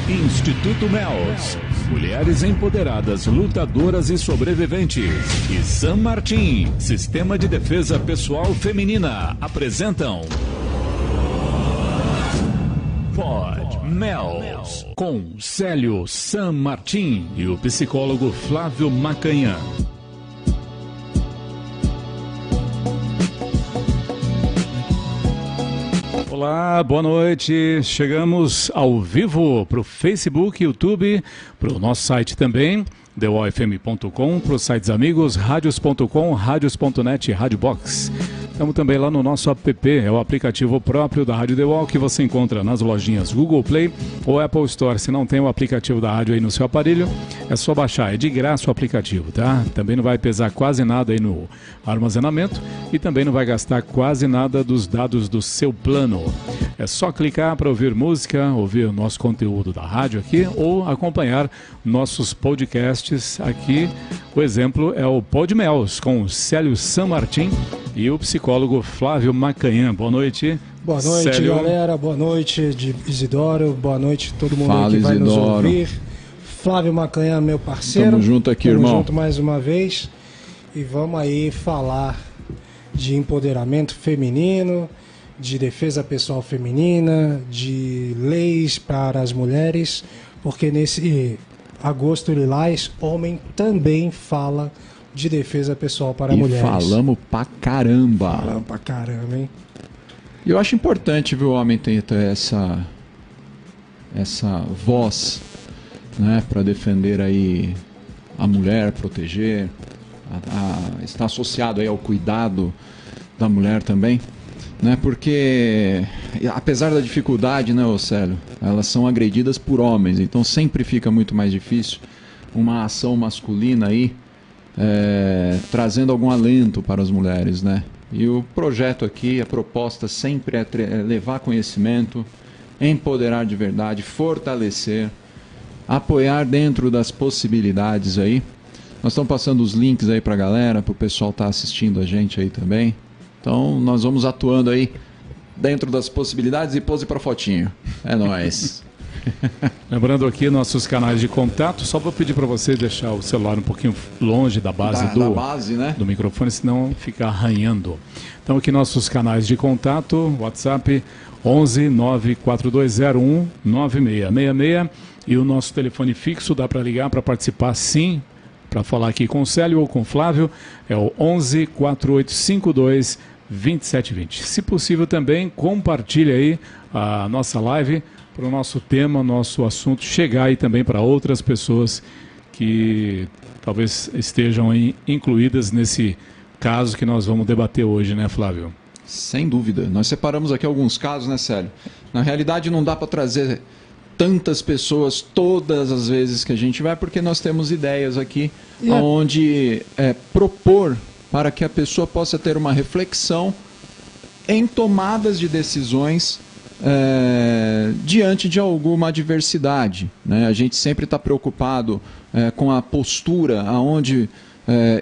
Instituto Mels, mulheres empoderadas, lutadoras e sobreviventes. E San Martín, Sistema de Defesa Pessoal Feminina, apresentam Pod Mels, com Célio San Martín e o psicólogo Flávio Macanhã. Olá, boa noite. Chegamos ao vivo para o Facebook, YouTube, para o nosso site também, theofm.com, para os sites amigos, radios.com, radios.net e Radiobox. Estamos também lá no nosso app, é o aplicativo próprio da Rádio The Wall, que você encontra nas lojinhas Google Play ou Apple Store. Se não tem o aplicativo da rádio aí no seu aparelho, é só baixar, é de graça o aplicativo, tá? Também não vai pesar quase nada aí no armazenamento e também não vai gastar quase nada dos dados do seu plano. É só clicar para ouvir música, ouvir o nosso conteúdo da rádio aqui ou acompanhar nossos podcasts aqui. O exemplo é o Pod Mels com o Célio San Martín e o psicólogo Flávio Macanhã. Boa noite. Boa noite, Célio. Galera. Boa noite, Isidoro. Boa noite todo mundo Fala, que vai Isidoro. nos ouvir. Flávio Macanhã, meu parceiro. Tamo junto aqui, irmão. Tamo junto mais uma vez. E vamos aí falar de empoderamento feminino, de defesa pessoal feminina, de leis para as mulheres, porque nesse agosto lilás, homem também fala de defesa pessoal para mulheres. Falamos pra caramba. Falamos pra caramba, hein? E eu acho importante, viu, o homem ter essa voz, né, para defender aí a mulher, proteger, está associado aí ao cuidado da mulher também, né, porque apesar da dificuldade, né, Célio, elas são agredidas por homens, então sempre fica muito mais difícil uma ação masculina aí, trazendo algum alento para as mulheres, né? E o projeto aqui, a proposta sempre é levar conhecimento, empoderar de verdade, fortalecer, apoiar dentro das possibilidades aí. Nós estamos passando os links aí para a galera, para o pessoal estar assistindo a gente aí também. Então nós vamos atuando aí dentro das possibilidades e pose para fotinho. É nóis. Lembrando aqui nossos canais de contato, só vou pedir para você deixar o celular um pouquinho longe da base, da base, né? do microfone, senão fica arranhando. Então aqui nossos canais de contato, WhatsApp 11 94201 9666 e o nosso telefone fixo, dá para ligar para participar sim, para falar aqui com o Célio ou com o Flávio, é o 11 4852 2720. Se possível também, compartilhe aí a nossa live para o nosso tema, nosso assunto chegar aí também para outras pessoas que talvez estejam aí incluídas nesse caso que nós vamos debater hoje, né, Flávio? Sem dúvida. Nós separamos aqui alguns casos, né, Célio? Na realidade não dá para trazer tantas pessoas todas as vezes que a gente vai, porque nós temos ideias aqui onde propor para que a pessoa possa ter uma reflexão em tomadas de decisões diante de alguma adversidade, né? A gente sempre está preocupado com a postura aonde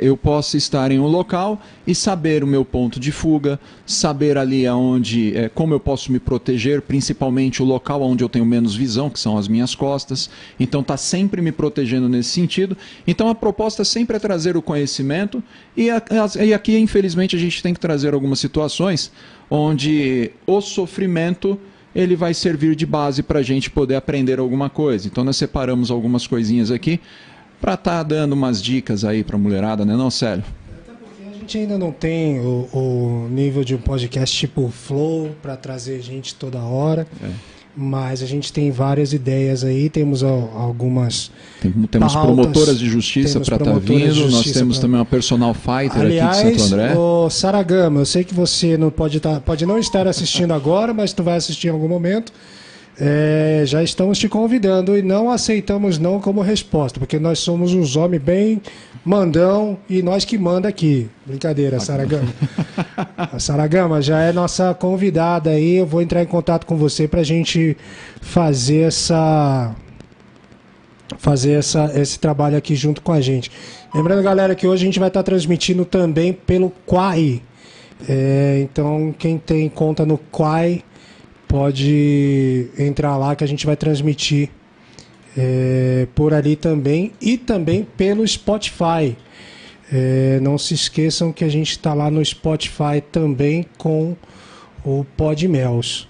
eu posso estar em um local e saber o meu ponto de fuga, saber ali aonde, como eu posso me proteger, principalmente o local onde eu tenho menos visão, que são as minhas costas. Então está sempre me protegendo nesse sentido. Então a proposta sempre é trazer o conhecimento e aqui infelizmente a gente tem que trazer algumas situações onde o sofrimento ele vai servir de base para a gente poder aprender alguma coisa. Então nós separamos algumas coisinhas aqui para estar dando umas dicas aí para a mulherada, né, não, Célio? Até porque a gente ainda não tem o nível de um podcast tipo Flow para trazer gente toda hora, mas a gente tem várias ideias aí, temos algumas temos pautas, promotoras de justiça para estar vindo, nós temos também uma personal fighter. Aliás, aqui de Santo André. O Saragama, eu sei que você não pode não estar assistindo agora, mas tu vai assistir em algum momento. Já estamos te convidando e não aceitamos não como resposta, porque nós somos uns homens bem mandão e nós que manda aqui. Brincadeira, Saragama. A Saragama já é nossa convidada aí, eu vou entrar em contato com você para a gente fazer esse trabalho aqui junto com a gente. Lembrando, galera, que hoje a gente vai estar transmitindo também pelo Quai. Então, quem tem conta no Quai pode entrar lá que a gente vai transmitir por ali também, e também pelo Spotify. Não se esqueçam que a gente está lá no Spotify também com o Podmels.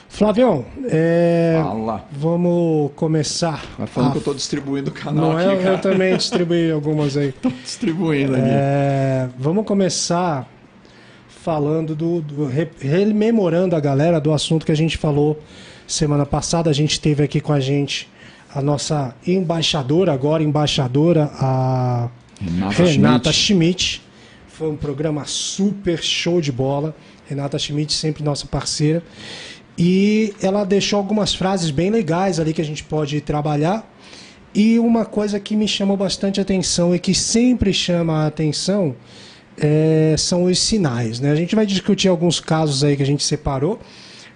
Flavião, vamos começar. Vai falando que eu estou distribuindo o canal não aqui, cara. Eu também distribuí algumas aí. Estou distribuindo aqui. Vamos começar falando rememorando a galera do assunto que a gente falou semana passada. A gente teve aqui com a gente a nossa embaixadora, a Renata Schmidt. Foi um programa super show de bola. Renata Schmidt, sempre nossa parceira. E ela deixou algumas frases bem legais ali que a gente pode trabalhar. E uma coisa que me chamou bastante atenção e que sempre chama a atenção são os sinais, né? A gente vai discutir alguns casos aí que a gente separou,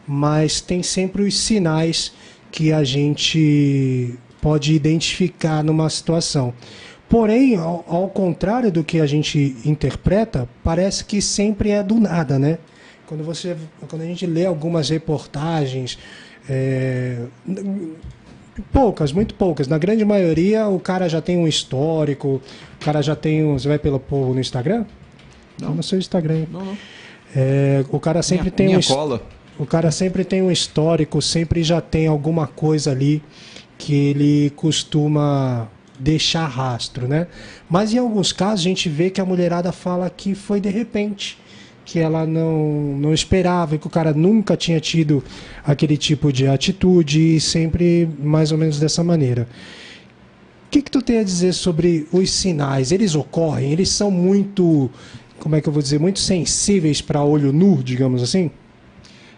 mas tem sempre os sinais que a gente pode identificar numa situação. Porém, ao contrário do que a gente interpreta, parece que sempre é do nada, né? Quando a gente lê algumas reportagens, muito poucas, na grande maioria o cara já tem um histórico, o cara já tem Você vai pelo povo no Instagram? Não. No seu Instagram. Não. O cara sempre tem O cara sempre tem um histórico, sempre já tem alguma coisa ali que ele costuma deixar rastro, né? Mas em alguns casos a gente vê que a mulherada fala que foi de repente, que ela não esperava, que o cara nunca tinha tido aquele tipo de atitude, e sempre mais ou menos dessa maneira. O que tu tem a dizer sobre os sinais? Eles ocorrem? Eles são muito, muito sensíveis para olho nu, digamos assim?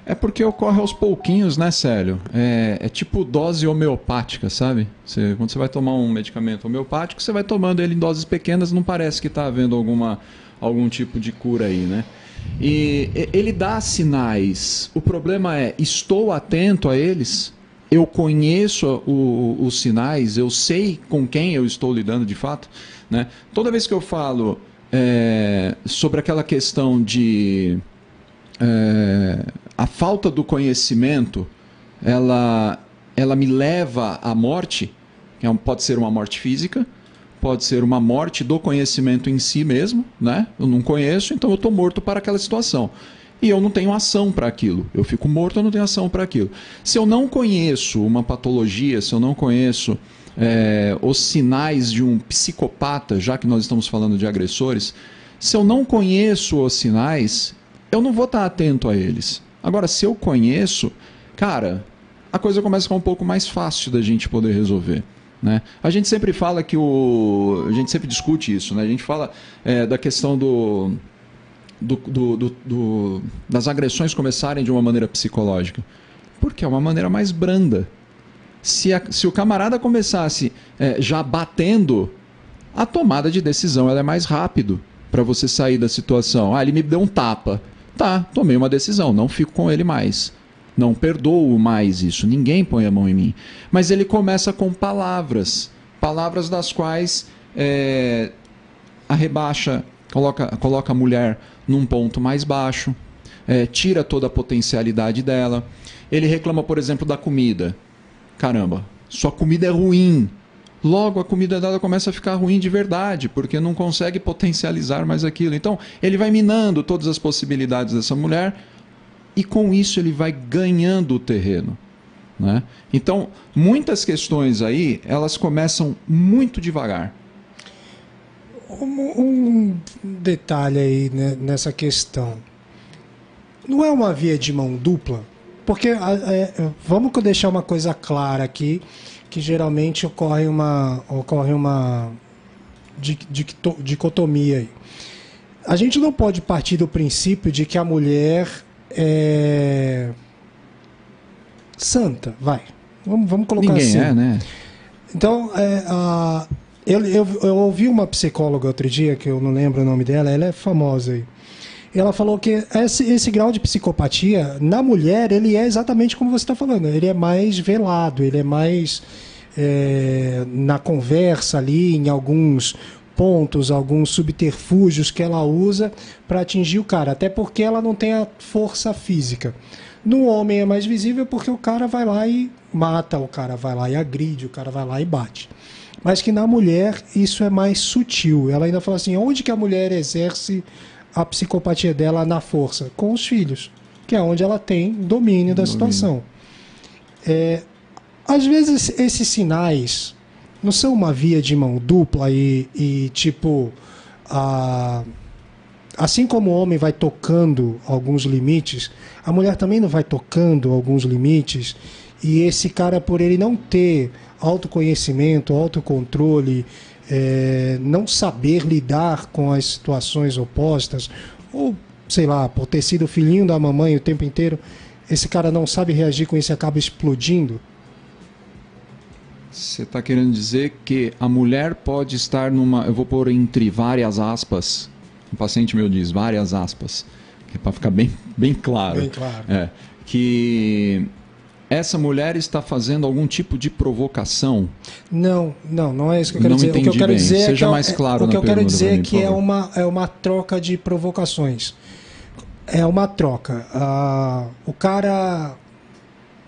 É porque ocorre aos pouquinhos, né, Célio? É tipo dose homeopática, sabe? Quando você vai tomar um medicamento homeopático, você vai tomando ele em doses pequenas, não parece que está havendo algum tipo de cura aí, né? E ele dá sinais. O problema estou atento a eles? Eu conheço os sinais? Eu sei com quem eu estou lidando de fato? Né? Toda vez que eu falo sobre aquela questão de... a falta do conhecimento, ela me leva à morte, pode ser uma morte física, pode ser uma morte do conhecimento em si mesmo, né? Eu não conheço, então eu estou morto para aquela situação. E eu não tenho ação para aquilo. Eu fico morto, eu não tenho ação para aquilo. Se eu não conheço uma patologia, se eu não conheço os sinais de um psicopata, já que nós estamos falando de agressores, se eu não conheço os sinais, eu não vou estar atento a eles. Agora, se eu conheço, cara, a coisa começa a ficar um pouco mais fácil da gente poder resolver. Né? A gente sempre fala que a gente sempre discute isso, né? A gente fala da questão das agressões começarem de uma maneira psicológica, porque é uma maneira mais branda. Se o camarada começasse já batendo, a tomada de decisão ela é mais rápido para você sair da situação. Ele me deu um tapa, tá, tomei uma decisão, não fico com ele mais. Não perdoo mais isso, ninguém põe a mão em mim. Mas ele começa com palavras das quais arrebaixa, coloca a mulher num ponto mais baixo, tira toda a potencialidade dela. Ele reclama, por exemplo, da comida. Caramba, sua comida é ruim. Logo a comida dela começa a ficar ruim de verdade, porque não consegue potencializar mais aquilo. Então ele vai minando todas as possibilidades dessa mulher, e com isso ele vai ganhando o terreno, né? Então, muitas questões aí, elas começam muito devagar. Um detalhe aí, né, nessa questão. Não é uma via de mão dupla? Porque vamos deixar uma coisa clara aqui, que geralmente ocorre uma dicotomia aí. A gente não pode partir do princípio de que a mulher é santa, vai. Vamos colocar Ninguém assim. né? Então, eu ouvi uma psicóloga outro dia, que eu não lembro o nome dela, ela é famosa aí. Ela falou que esse grau de psicopatia, na mulher, ele é exatamente como você está falando. Ele é mais velado, ele é mais na conversa ali, em alguns pontos, alguns subterfúgios que ela usa para atingir o cara, até porque ela não tem a força física. No homem é mais visível porque o cara vai lá e mata, o cara vai lá e agride, o cara vai lá e bate. Mas que na mulher isso é mais sutil. Ela ainda fala assim, onde que a mulher exerce a psicopatia dela na força? Com os filhos, que é onde ela tem domínio da situação. Às vezes esses sinais não são uma via de mão dupla e tipo, assim como o homem vai tocando alguns limites, a mulher também não vai tocando alguns limites, e esse cara, por ele não ter autoconhecimento, autocontrole, não saber lidar com as situações opostas, ou sei lá, por ter sido filhinho da mamãe o tempo inteiro, esse cara não sabe reagir com isso e acaba explodindo. Você está querendo dizer que a mulher pode estar numa... Eu vou pôr entre várias aspas. Um paciente meu diz várias aspas. Que é para ficar bem claro. Bem claro. Que essa mulher está fazendo algum tipo de provocação. Não é isso que eu quero dizer. O que eu quero dizer Seja mais claro na pergunta. O que eu quero dizer é que é uma troca de provocações. É uma troca. O cara...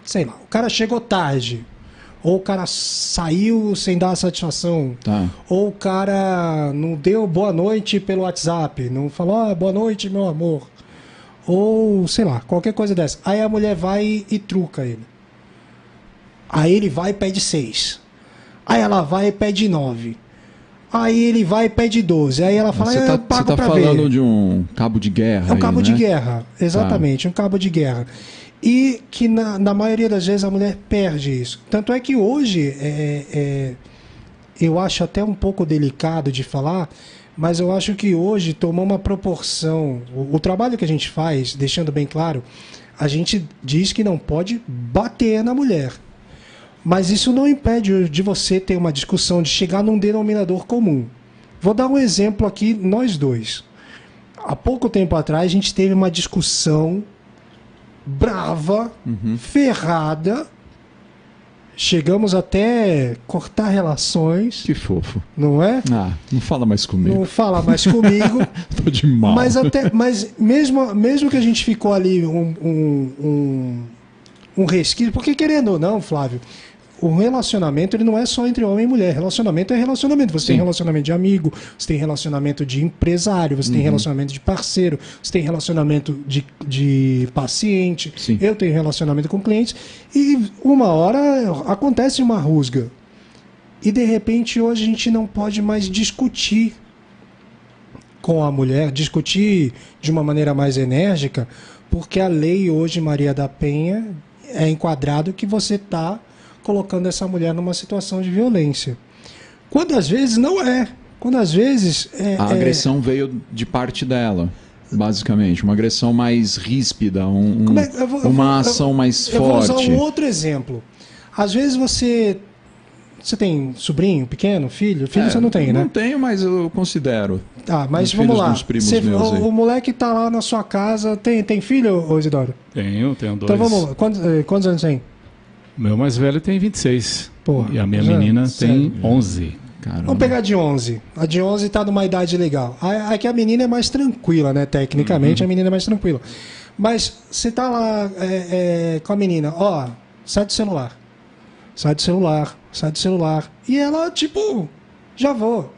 Sei lá, o cara chegou tarde. Ou o cara saiu sem dar satisfação. Tá. Ou o cara não deu boa noite pelo WhatsApp. Não falou, boa noite, meu amor. Ou, sei lá, qualquer coisa dessa. Aí a mulher vai e truca ele. Aí ele vai e pede 6. Aí ela vai e pede 9. Aí ele vai e pede 12. Aí ela fala, eu pago pra ver. Você tá falando de um cabo de guerra. É um cabo de guerra, exatamente, um cabo de guerra. E que na maioria das vezes a mulher perde isso. Tanto é que hoje, eu acho até um pouco delicado de falar, mas eu acho que hoje tomou uma proporção. O trabalho que a gente faz, deixando bem claro, a gente diz que não pode bater na mulher. Mas isso não impede de você ter uma discussão, de chegar num denominador comum. Vou dar um exemplo aqui, nós dois. Há pouco tempo atrás, a gente teve uma discussão brava, ferrada. Chegamos até cortar relações. Que fofo. Não é? Não fala mais comigo. Não fala mais comigo. Tô de mal. Mas mesmo que a gente ficou ali um resquício, porque querendo ou não, Flávio, o relacionamento ele não é só entre homem e mulher. Relacionamento é relacionamento. Você tem relacionamento de amigo, você tem relacionamento de empresário, você tem relacionamento de parceiro, você tem relacionamento de paciente. Sim. Eu tenho relacionamento com clientes. E uma hora acontece uma rusga. E de repente hoje a gente não pode mais discutir com a mulher, discutir de uma maneira mais enérgica, porque a lei hoje, Maria da Penha, é enquadrado que você está colocando essa mulher numa situação de violência. Quando às vezes não é. Quando às vezes... A agressão veio de parte dela, basicamente. Uma agressão mais ríspida, uma ação mais forte. Eu vou usar um outro exemplo. Às vezes você tem sobrinho pequeno, filho? Filho você não tem, né? Não tenho, mas eu considero. Tá, mas vamos lá. O moleque tá lá na sua casa. Tem filho, Isidoro? Tenho 2. Então vamos lá. Quantos anos tem? Meu mais velho tem 26. Porra, e a minha menina tem 11. Caramba. Vamos pegar a de 11. A de 11 tá numa idade legal. Aqui a menina é mais tranquila, né? Tecnicamente a menina é mais tranquila. Mas você tá lá com a menina, sai do celular. Sai do celular. Sai do celular. E ela, tipo, já vou.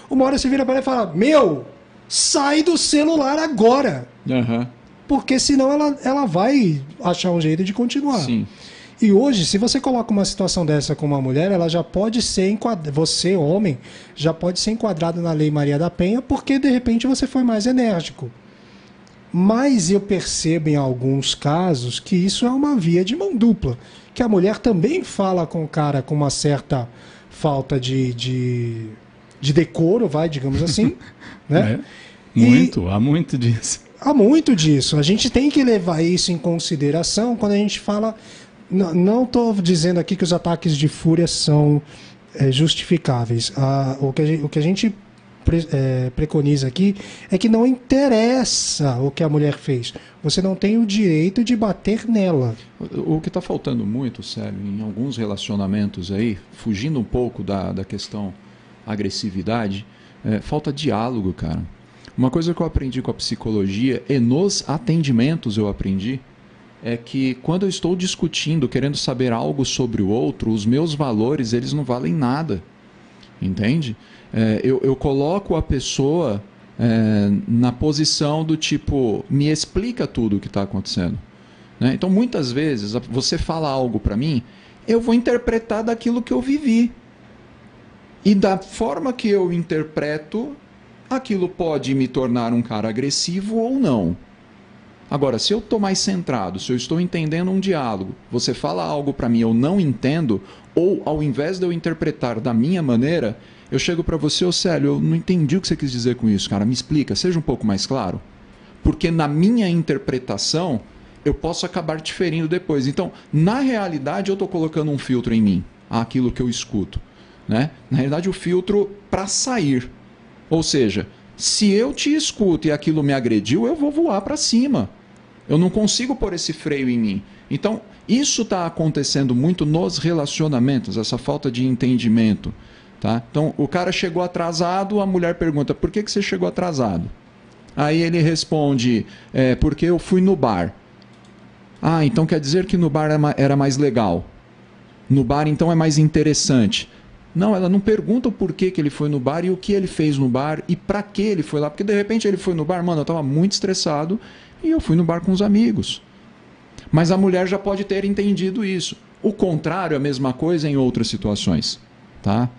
Uma hora você vira para ela e fala, sai do celular agora. Porque senão ela vai achar um jeito de continuar. Sim. E hoje, se você coloca uma situação dessa com uma mulher, ela já pode ser enquadrada, você, homem, já pode ser enquadrado na Lei Maria da Penha, porque de repente você foi mais enérgico. Mas eu percebo em alguns casos que isso é uma via de mão dupla. Que a mulher também fala com o cara com uma certa falta de decoro, digamos assim. Né? Há muito disso. Há muito disso. A gente tem que levar isso em consideração quando a gente fala... Não estou dizendo aqui que os ataques de fúria são justificáveis. O que a gente preconiza aqui é que não interessa o que a mulher fez. Você não tem o direito de bater nela. O que está faltando muito, sério, em alguns relacionamentos aí, fugindo um pouco da questão agressividade, falta diálogo, cara. Uma coisa que eu aprendi com a psicologia e nos atendimentos eu aprendi é que quando eu estou discutindo, querendo saber algo sobre o outro, os meus valores, eles não valem nada. Entende? Eu coloco a pessoa na posição do tipo, me explica tudo o que está acontecendo. Né? Então, muitas vezes, você fala algo para mim, eu vou interpretar daquilo que eu vivi. E da forma que eu interpreto, aquilo pode me tornar um cara agressivo ou não. Agora, se eu estou mais centrado, se eu estou entendendo um diálogo, você fala algo para mim, eu não entendo, ou ao invés de eu interpretar da minha maneira, eu chego para você, Célio, eu não entendi o que você quis dizer com isso, cara, me explica, seja um pouco mais claro. Porque na minha interpretação, eu posso acabar te ferindo depois. Então, na realidade, eu estou colocando um filtro em mim, aquilo que eu escuto. Né? Na realidade, o filtro para sair. Ou seja, se eu te escuto e aquilo me agrediu, eu vou voar para cima. Eu não consigo pôr esse freio em mim. Então, isso está acontecendo muito nos relacionamentos, essa falta de entendimento. Tá? Então, o cara chegou atrasado, a mulher pergunta, por que você chegou atrasado? Aí ele responde, porque eu fui no bar. Ah, então quer dizer que no bar era mais legal. No bar, então, é mais interessante. Não, ela não pergunta o porquê que ele foi no bar e o que ele fez no bar e pra que ele foi lá. Porque de repente ele foi no bar, mano, eu tava muito estressado e eu fui no bar com os amigos. Mas a mulher já pode ter entendido isso. O contrário é a mesma coisa em outras situações. Tá?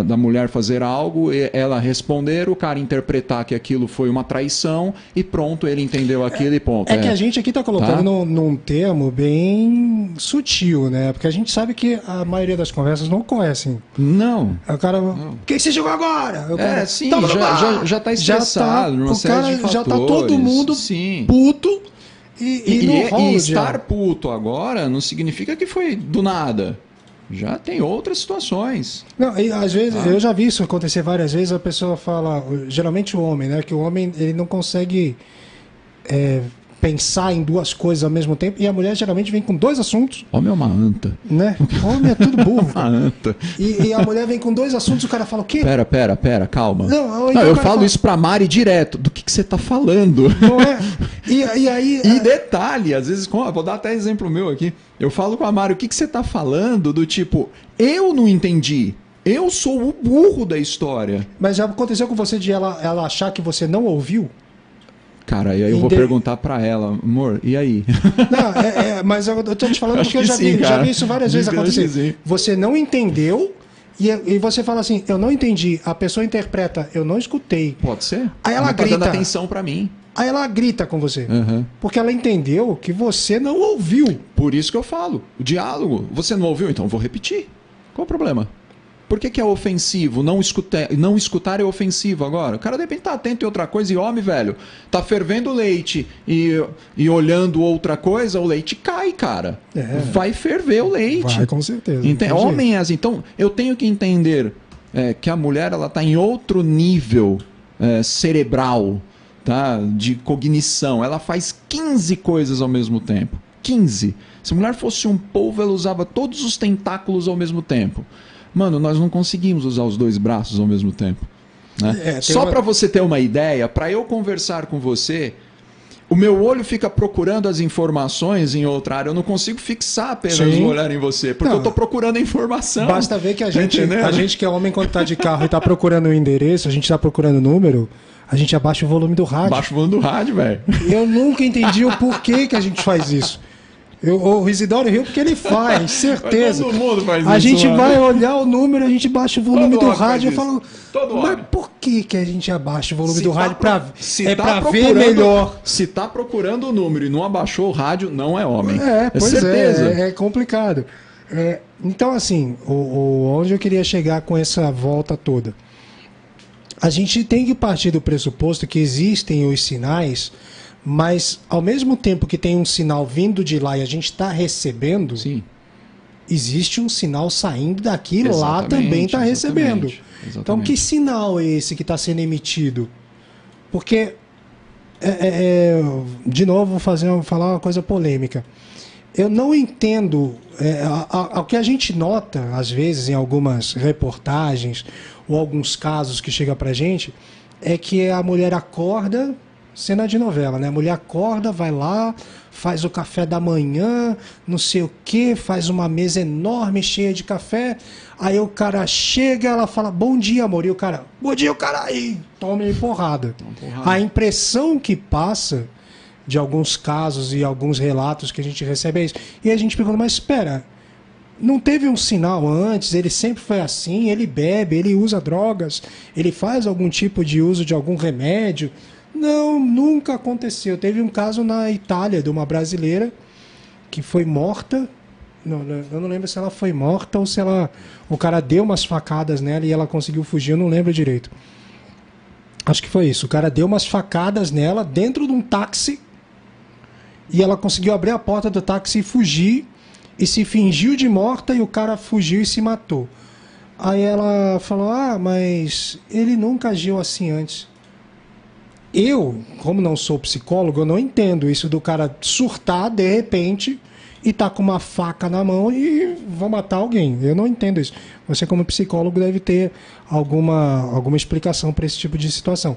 Da mulher fazer algo, ela responder, o cara interpretar que aquilo foi uma traição e pronto, ele entendeu aquilo e ponto. Que a gente aqui está colocando num termo bem sutil, né? Porque a gente sabe que a maioria das conversas não ocorre assim. Não. O cara, o que você jogou agora? Sim, já está estressado. O cara já está todo mundo puto e estar puto agora não significa que foi do nada. Já tem outras situações. Não, e às vezes, eu já vi isso acontecer várias vezes, a pessoa fala, geralmente o homem, né? Que o homem ele não consegue pensar em duas coisas ao mesmo tempo, e a mulher geralmente vem com dois assuntos. Homem é uma anta. Né? Homem é tudo burro. Uma anta. E a mulher vem com dois assuntos, o cara fala, o quê? Pera, calma. Não, eu falo isso pra Mari direto. Do que você tá falando? Não é? E aí... E detalhe, às vezes, vou dar até exemplo meu aqui. Eu falo com a Mari, o que você tá falando? Do tipo, eu não entendi. Eu sou o burro da história. Mas já aconteceu com você de ela achar que você não ouviu? Cara, e aí eu vou perguntar pra ela, amor, e aí? Não, mas eu tô te falando porque eu já vi isso várias vezes acontecer. Você não entendeu e você fala assim, eu não entendi. A pessoa interpreta, eu não escutei. Pode ser. Aí ela grita. Tá dando atenção pra mim. Aí ela grita com você. Porque ela entendeu que você não ouviu. Por isso que eu falo, o diálogo. Você não ouviu, então eu vou repetir. Qual o problema? Por que é ofensivo? Não escutar é ofensivo agora. O cara de repente tá atento em outra coisa e homem, velho, tá fervendo leite e olhando outra coisa, o leite cai, cara. Vai ferver o leite. Vai, com certeza. Homem é assim. Então, eu tenho que entender que a mulher ela tá em outro nível cerebral, tá? De cognição. Ela faz 15 coisas ao mesmo tempo. 15. Se a mulher fosse um polvo, ela usava todos os tentáculos ao mesmo tempo. Mano, nós não conseguimos usar os dois braços ao mesmo tempo. Né? Só para você ter uma ideia, para eu conversar com você, o meu olho fica procurando as informações em outra área. Eu não consigo fixar apenas o olhar em você, porque eu estou procurando a informação. Basta ver que a gente que é homem, quando está de carro e está procurando o endereço, a gente está procurando o número, a gente abaixa o volume do rádio. Abaixa o volume do rádio, velho. Eu nunca entendi o porquê que a gente faz isso. O Isidoro riu porque ele faz, certeza. Todo mundo faz a gente vai olhar o número, a gente baixa o volume do rádio e fala, mas por que a gente abaixa o volume do rádio? Pra ver melhor. Se tá procurando o número e não abaixou o rádio, não é homem. Pois certeza. É complicado. Então, assim, onde eu queria chegar com essa volta toda? A gente tem que partir do pressuposto que existem os sinais, mas ao mesmo tempo que tem um sinal vindo de lá e a gente está recebendo, existe um sinal saindo daqui e lá também está recebendo. Exatamente. Então, que sinal é esse que está sendo emitido? Porque, de novo, vou falar uma coisa polêmica. Eu não entendo, o que a gente nota, às vezes, em algumas reportagens ou alguns casos que chegam para a gente, é que a mulher acorda cena de novela, né? A mulher acorda, vai lá, faz o café da manhã, não sei o que, faz uma mesa enorme, cheia de café. Aí o cara chega, ela fala, bom dia, amor. E o cara, bom dia, o cara aí, toma porrada. A impressão que passa de alguns casos e alguns relatos que a gente recebe é isso. E a gente pergunta, mas espera, não teve um sinal antes? Ele sempre foi assim, ele bebe, ele usa drogas, ele faz algum tipo de uso de algum remédio? Não, nunca aconteceu. Teve um caso na Itália de uma brasileira que foi morta. Eu não lembro se ela foi morta ou se o cara deu umas facadas nela e ela conseguiu fugir, eu não lembro direito. Acho que foi isso. O cara deu umas facadas nela dentro de um táxi e ela conseguiu abrir a porta do táxi e fugir e se fingiu de morta e o cara fugiu e se matou. Aí ela falou, mas ele nunca agiu assim antes. Eu, como não sou psicólogo, eu não entendo isso do cara surtar de repente e tá com uma faca na mão e vou matar alguém. Eu não entendo isso. Você, como psicólogo, deve ter alguma explicação para esse tipo de situação.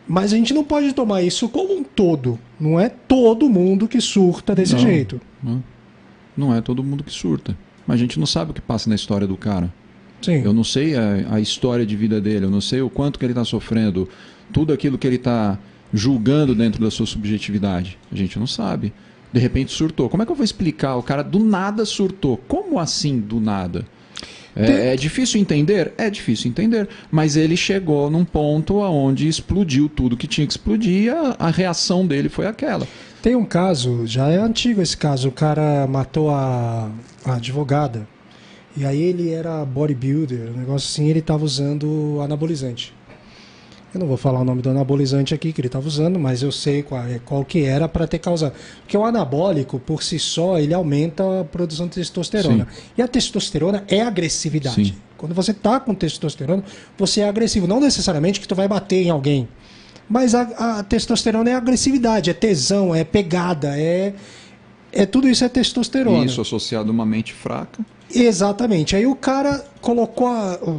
Mas a gente não pode tomar isso como um todo. Não é todo mundo que surta desse jeito. Não é todo mundo que surta. Mas a gente não sabe o que passa na história do cara. Sim. Eu não sei a história de vida dele, eu não sei o quanto que ele está sofrendo, tudo aquilo que ele está julgando dentro da sua subjetividade. A gente não sabe. De repente surtou. Como é que eu vou explicar? O cara do nada surtou. Como assim do nada? É difícil entender? É difícil entender. Mas ele chegou num ponto onde explodiu tudo que tinha que explodir e a reação dele foi aquela. Tem um caso, já é antigo esse caso, o cara matou a advogada. E aí ele era bodybuilder, um negócio assim, ele estava usando anabolizante. Eu não vou falar o nome do anabolizante aqui que ele estava usando, mas eu sei qual que era para ter causado. Porque o anabólico, por si só, ele aumenta a produção de testosterona. Sim. E a testosterona é agressividade. Sim. Quando você está com testosterona, você é agressivo. Não necessariamente que tu vai bater em alguém. Mas a testosterona é agressividade, é tesão, é pegada, tudo isso é testosterona. Isso associado a uma mente fraca. Exatamente. Aí o cara colocou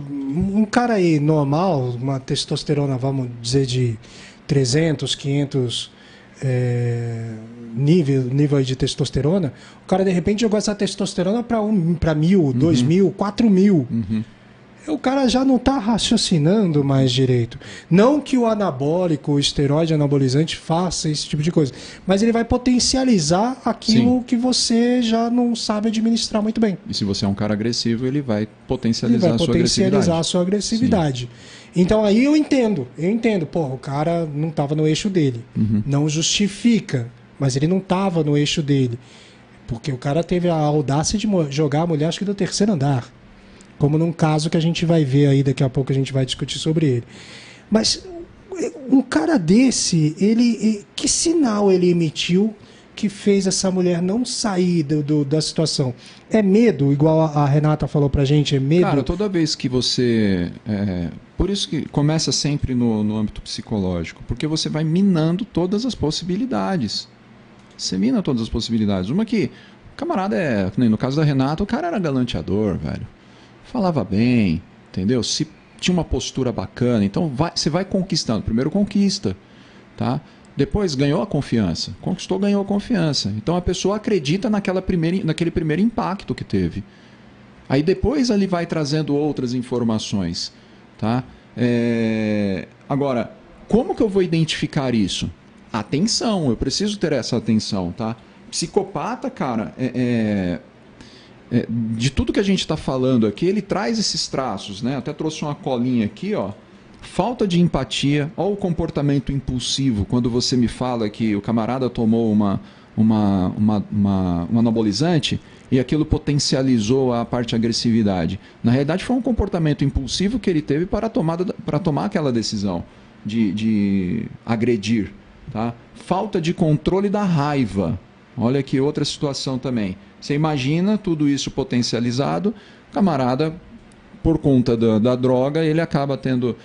um cara aí normal, uma testosterona, vamos dizer, de 300, 500 nível de testosterona. O cara de repente jogou essa testosterona para 1.000, 2.000, 4.000. O cara já não está raciocinando mais direito. Não que o anabólico, o esteroide anabolizante faça esse tipo de coisa, mas ele vai potencializar aquilo que você já não sabe administrar muito bem. E se você é um cara agressivo, ele vai potencializar a sua agressividade. Então aí eu entendo. O cara não estava no eixo dele. Não justifica, mas ele não estava no eixo dele. Porque o cara teve a audácia de jogar a mulher, acho que do 3º andar. Como num caso que a gente vai ver aí, daqui a pouco a gente vai discutir sobre ele. Mas um cara desse, que sinal ele emitiu que fez essa mulher não sair da situação? É medo, igual a Renata falou pra gente, é medo? Cara, toda vez que você... por isso que começa sempre no âmbito psicológico, porque você vai minando todas as possibilidades. Você mina todas as possibilidades. Uma que, o camarada no caso da Renata, o cara era galanteador, velho. Falava bem, entendeu? Se tinha uma postura bacana, então você vai conquistando. Primeiro conquista, tá? Depois ganhou a confiança. Conquistou, ganhou a confiança. Então a pessoa acredita naquele primeiro impacto que teve. Aí depois ele vai trazendo outras informações, tá? Agora, como que eu vou identificar isso? Atenção, eu preciso ter essa atenção, tá? Psicopata, cara, de tudo que a gente está falando aqui, ele traz esses traços, né? Até trouxe uma colinha aqui, ó. Falta de empatia, ó, o comportamento impulsivo. Quando você me fala que o camarada tomou um anabolizante e aquilo potencializou a parte de agressividade. Na realidade, foi um comportamento impulsivo que ele teve para tomar aquela decisão de agredir, tá? Falta de controle da raiva. Olha aqui outra situação também. Você imagina tudo isso potencializado, o camarada, por conta da droga, ele acaba tendo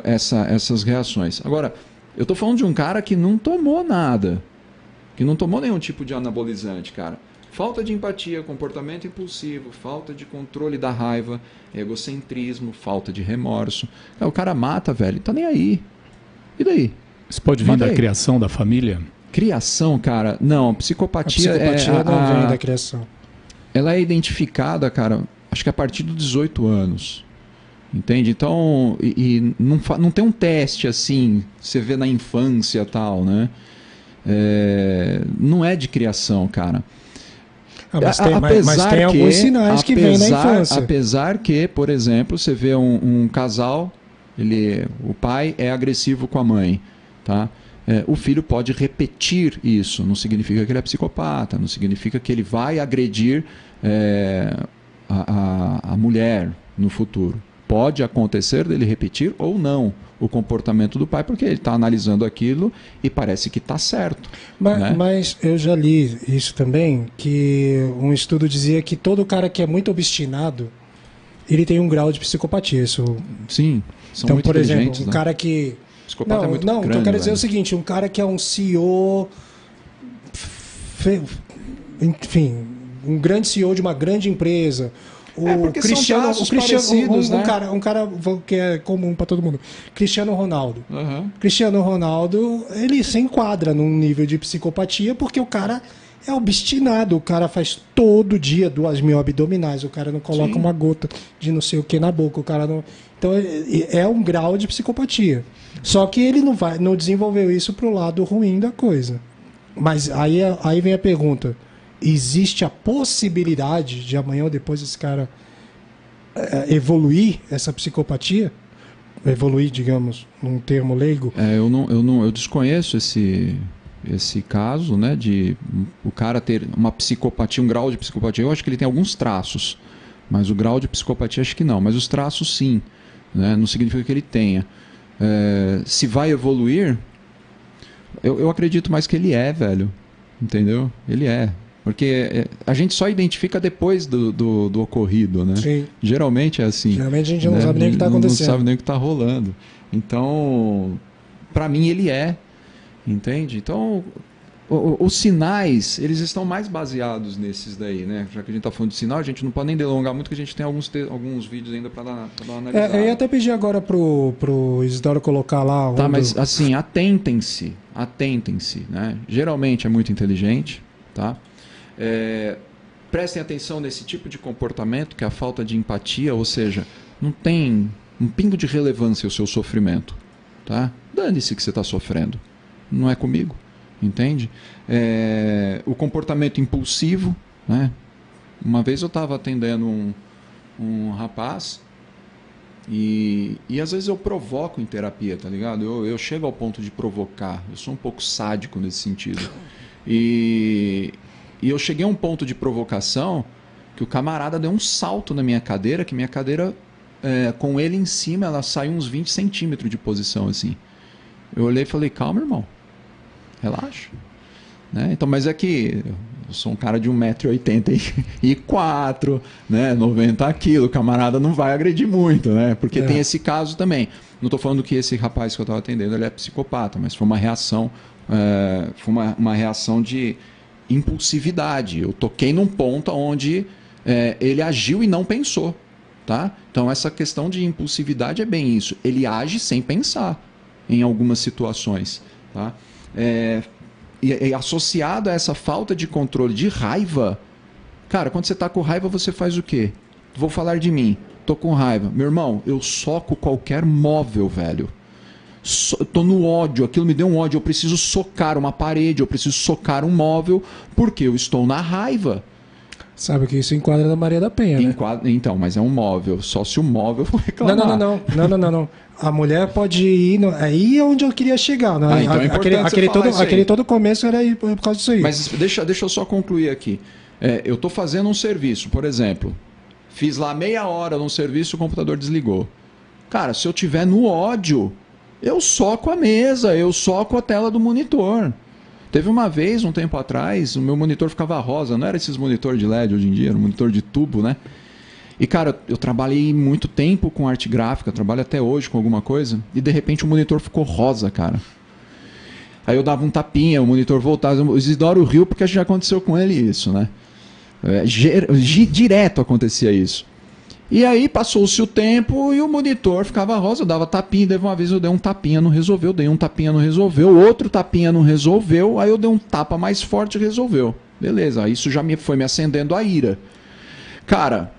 essas reações. Agora, eu estou falando de um cara que não tomou nada, que não tomou nenhum tipo de anabolizante, cara. Falta de empatia, comportamento impulsivo, falta de controle da raiva, egocentrismo, falta de remorso. O cara mata, velho, tá nem aí. E daí? Isso pode vir da criação da família? Criação, cara, não, psicopatia, não vem da criação. Ela é identificada, cara, acho que a partir dos 18 anos. Entende? Então, não tem um teste assim, você vê na infância e tal, né? Não é de criação, cara. Mas tem alguns sinais que vêm na infância. Apesar que, por exemplo, você vê um casal, o pai é agressivo com a mãe, tá? O filho pode repetir isso, não significa que ele é psicopata, não significa que ele vai agredir a mulher no futuro. Pode acontecer dele repetir ou não o comportamento do pai, porque ele está analisando aquilo e parece que está certo. Mas eu já li isso também, que um estudo dizia que todo cara que é muito obstinado, ele tem um grau de psicopatia. Sim, são então, muito por exemplo, inteligentes, um cara que... Psicopata é muito então eu quero dizer o seguinte, um cara que é um CEO, enfim, um grande CEO de uma grande empresa... O Cristiano, parecidos, né? um cara que é comum para todo mundo. Cristiano Ronaldo. Uhum. Cristiano Ronaldo, ele se enquadra num nível de psicopatia porque o cara é obstinado. O cara faz todo dia 2.000 abdominais. O cara não coloca uma gota de não sei o que na boca. O cara não... Então é um grau de psicopatia. Só que ele não desenvolveu isso pro lado ruim da coisa. Mas aí vem a pergunta. Existe a possibilidade de amanhã ou depois esse cara evoluir essa psicopatia? Evoluir, digamos, num termo leigo? Eu desconheço esse caso, né, de o cara ter uma psicopatia, um grau de psicopatia. Eu acho que ele tem alguns traços, mas o grau de psicopatia acho que não. Mas os traços sim, né, não significa que ele tenha. Se vai evoluir, eu acredito mais que ele velho. Entendeu? Ele é. Porque a gente só identifica depois do ocorrido, né? Sim. Geralmente é assim. Geralmente a gente não sabe nem o que está acontecendo. Não sabe nem o que está rolando. Então, para mim ele entende? Então, os sinais, eles estão mais baseados nesses daí, né? Já que a gente está falando de sinal, a gente não pode nem delongar muito, porque a gente tem alguns vídeos ainda para dar uma analisada. Eu ia até pedir agora pro Isidoro colocar lá... Tá, mas assim, atentem-se, né? Geralmente é muito inteligente, tá? Prestem atenção nesse tipo de comportamento, que é a falta de empatia, ou seja, não tem um pingo de relevância o seu sofrimento, tá? Dane-se que você está sofrendo, não é comigo, entende? O comportamento impulsivo, né? Uma vez eu estava atendendo um rapaz e às vezes eu provoco em terapia, tá ligado? Eu chego ao ponto de provocar, eu sou um pouco sádico nesse sentido. E eu cheguei a um ponto de provocação que o camarada deu um salto na minha cadeira, que minha cadeira, com ele em cima, ela saiu uns 20 centímetros de posição, assim. Eu olhei e falei, calma, irmão, relaxa. Né? Então, mas é que eu sou um cara de 1,84 m, né? 90 kg, o camarada não vai agredir muito, né? Porque tem esse caso também. Não estou falando que esse rapaz que eu estava atendendo, ele é psicopata, mas foi uma reação, uma reação de impulsividade. Eu toquei num ponto onde ele agiu e não pensou, tá? Então essa questão de impulsividade é bem isso. Ele age sem pensar em algumas situações, tá? E associado a essa falta de controle de raiva, cara, quando você está com raiva você faz o quê? Vou falar de mim, tô com raiva, meu irmão, eu soco qualquer móvel, velho. Tô no ódio, aquilo me deu um ódio, eu preciso socar uma parede, eu preciso socar um móvel, porque eu estou na raiva. Sabe que isso enquadra na Maria da Penha, né? Então, mas é um móvel, só se o móvel for reclamar. Não. A mulher pode ir... Aí é onde eu queria chegar. Né? Então é importante aquele todo começo era por causa disso aí. Mas deixa eu só concluir aqui. Eu estou fazendo um serviço, por exemplo. Fiz lá meia hora num serviço, o computador desligou. Cara, se eu tiver no ódio... Eu soco a mesa, eu soco a tela do monitor. Teve uma vez, um tempo atrás, o meu monitor ficava rosa. Não era esses monitor de LED hoje em dia, era um monitor de tubo, né? E, cara, eu trabalhei muito tempo com arte gráfica, trabalho até hoje com alguma coisa, e de repente o monitor ficou rosa, cara. Aí eu dava um tapinha, o monitor voltava. O Isidoro riu porque já aconteceu com ele isso, né? Direto acontecia isso. E aí passou-se o tempo e o monitor ficava rosa, eu dava tapinha, daí uma vez eu dei um tapinha, não resolveu, dei um tapinha, não resolveu, outro tapinha não resolveu, aí eu dei um tapa mais forte e resolveu. Beleza, isso já foi me acendendo a ira. Cara,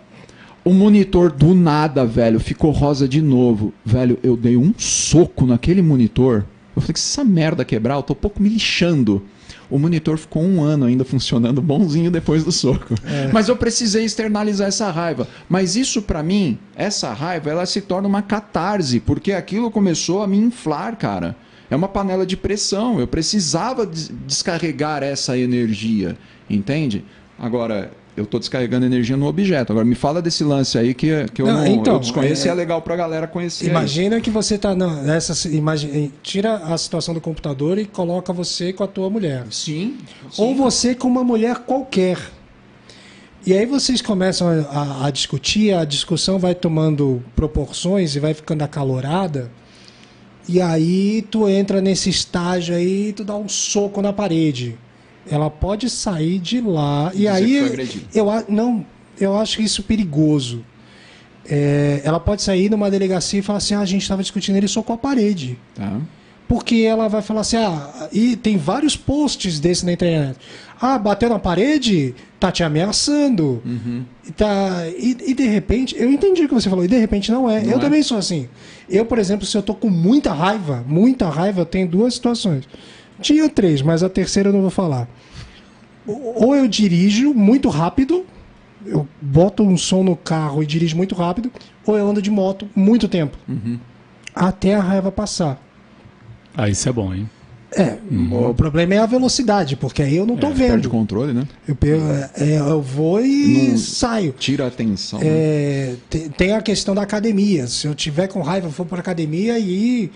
o monitor do nada, velho, ficou rosa de novo. Velho, eu dei um soco naquele monitor. Eu falei que se essa merda quebrar, eu tô um pouco me lixando. O monitor ficou 1 ano ainda funcionando bonzinho depois do soco. Mas eu precisei externalizar essa raiva. Mas isso pra mim, essa raiva, ela se torna uma catarse, porque aquilo começou a me inflar, cara. É uma panela de pressão. Eu precisava descarregar essa energia, entende? Agora, eu tô descarregando energia no objeto. Agora, me fala desse lance aí que eu desconheço e é legal pra galera conhecer. Imagina aí. Que você tá tira a situação do computador e coloca você com a tua mulher. Sim. Ou você com uma mulher qualquer. E aí vocês começam a discutir, a discussão vai tomando proporções e vai ficando acalorada. E aí tu entra nesse estágio aí e tu dá um soco na parede. Ela pode sair de lá e aí eu acho isso perigoso. Ela pode sair numa delegacia e falar assim: a gente estava discutindo, ele socou a parede. Tá. Porque ela vai falar assim: e tem vários posts desse na internet. Bateu na parede, tá te ameaçando. Uhum. E de repente, eu entendi o que você falou, e de repente não é. Eu também sou assim. Eu, por exemplo, se eu tô com muita raiva, eu tenho 2 situações. Tinha 3, mas a terceira eu não vou falar. Ou eu dirijo muito rápido, eu boto um som no carro e dirijo muito rápido, ou eu ando de moto muito tempo. Uhum. Até a raiva passar. Isso é bom, hein? O problema é a velocidade, porque aí eu não tô vendo. Perde o controle, né? Eu vou e saio. Tira a atenção. Né? Tem a questão da academia. Se eu tiver com raiva, eu vou para academia e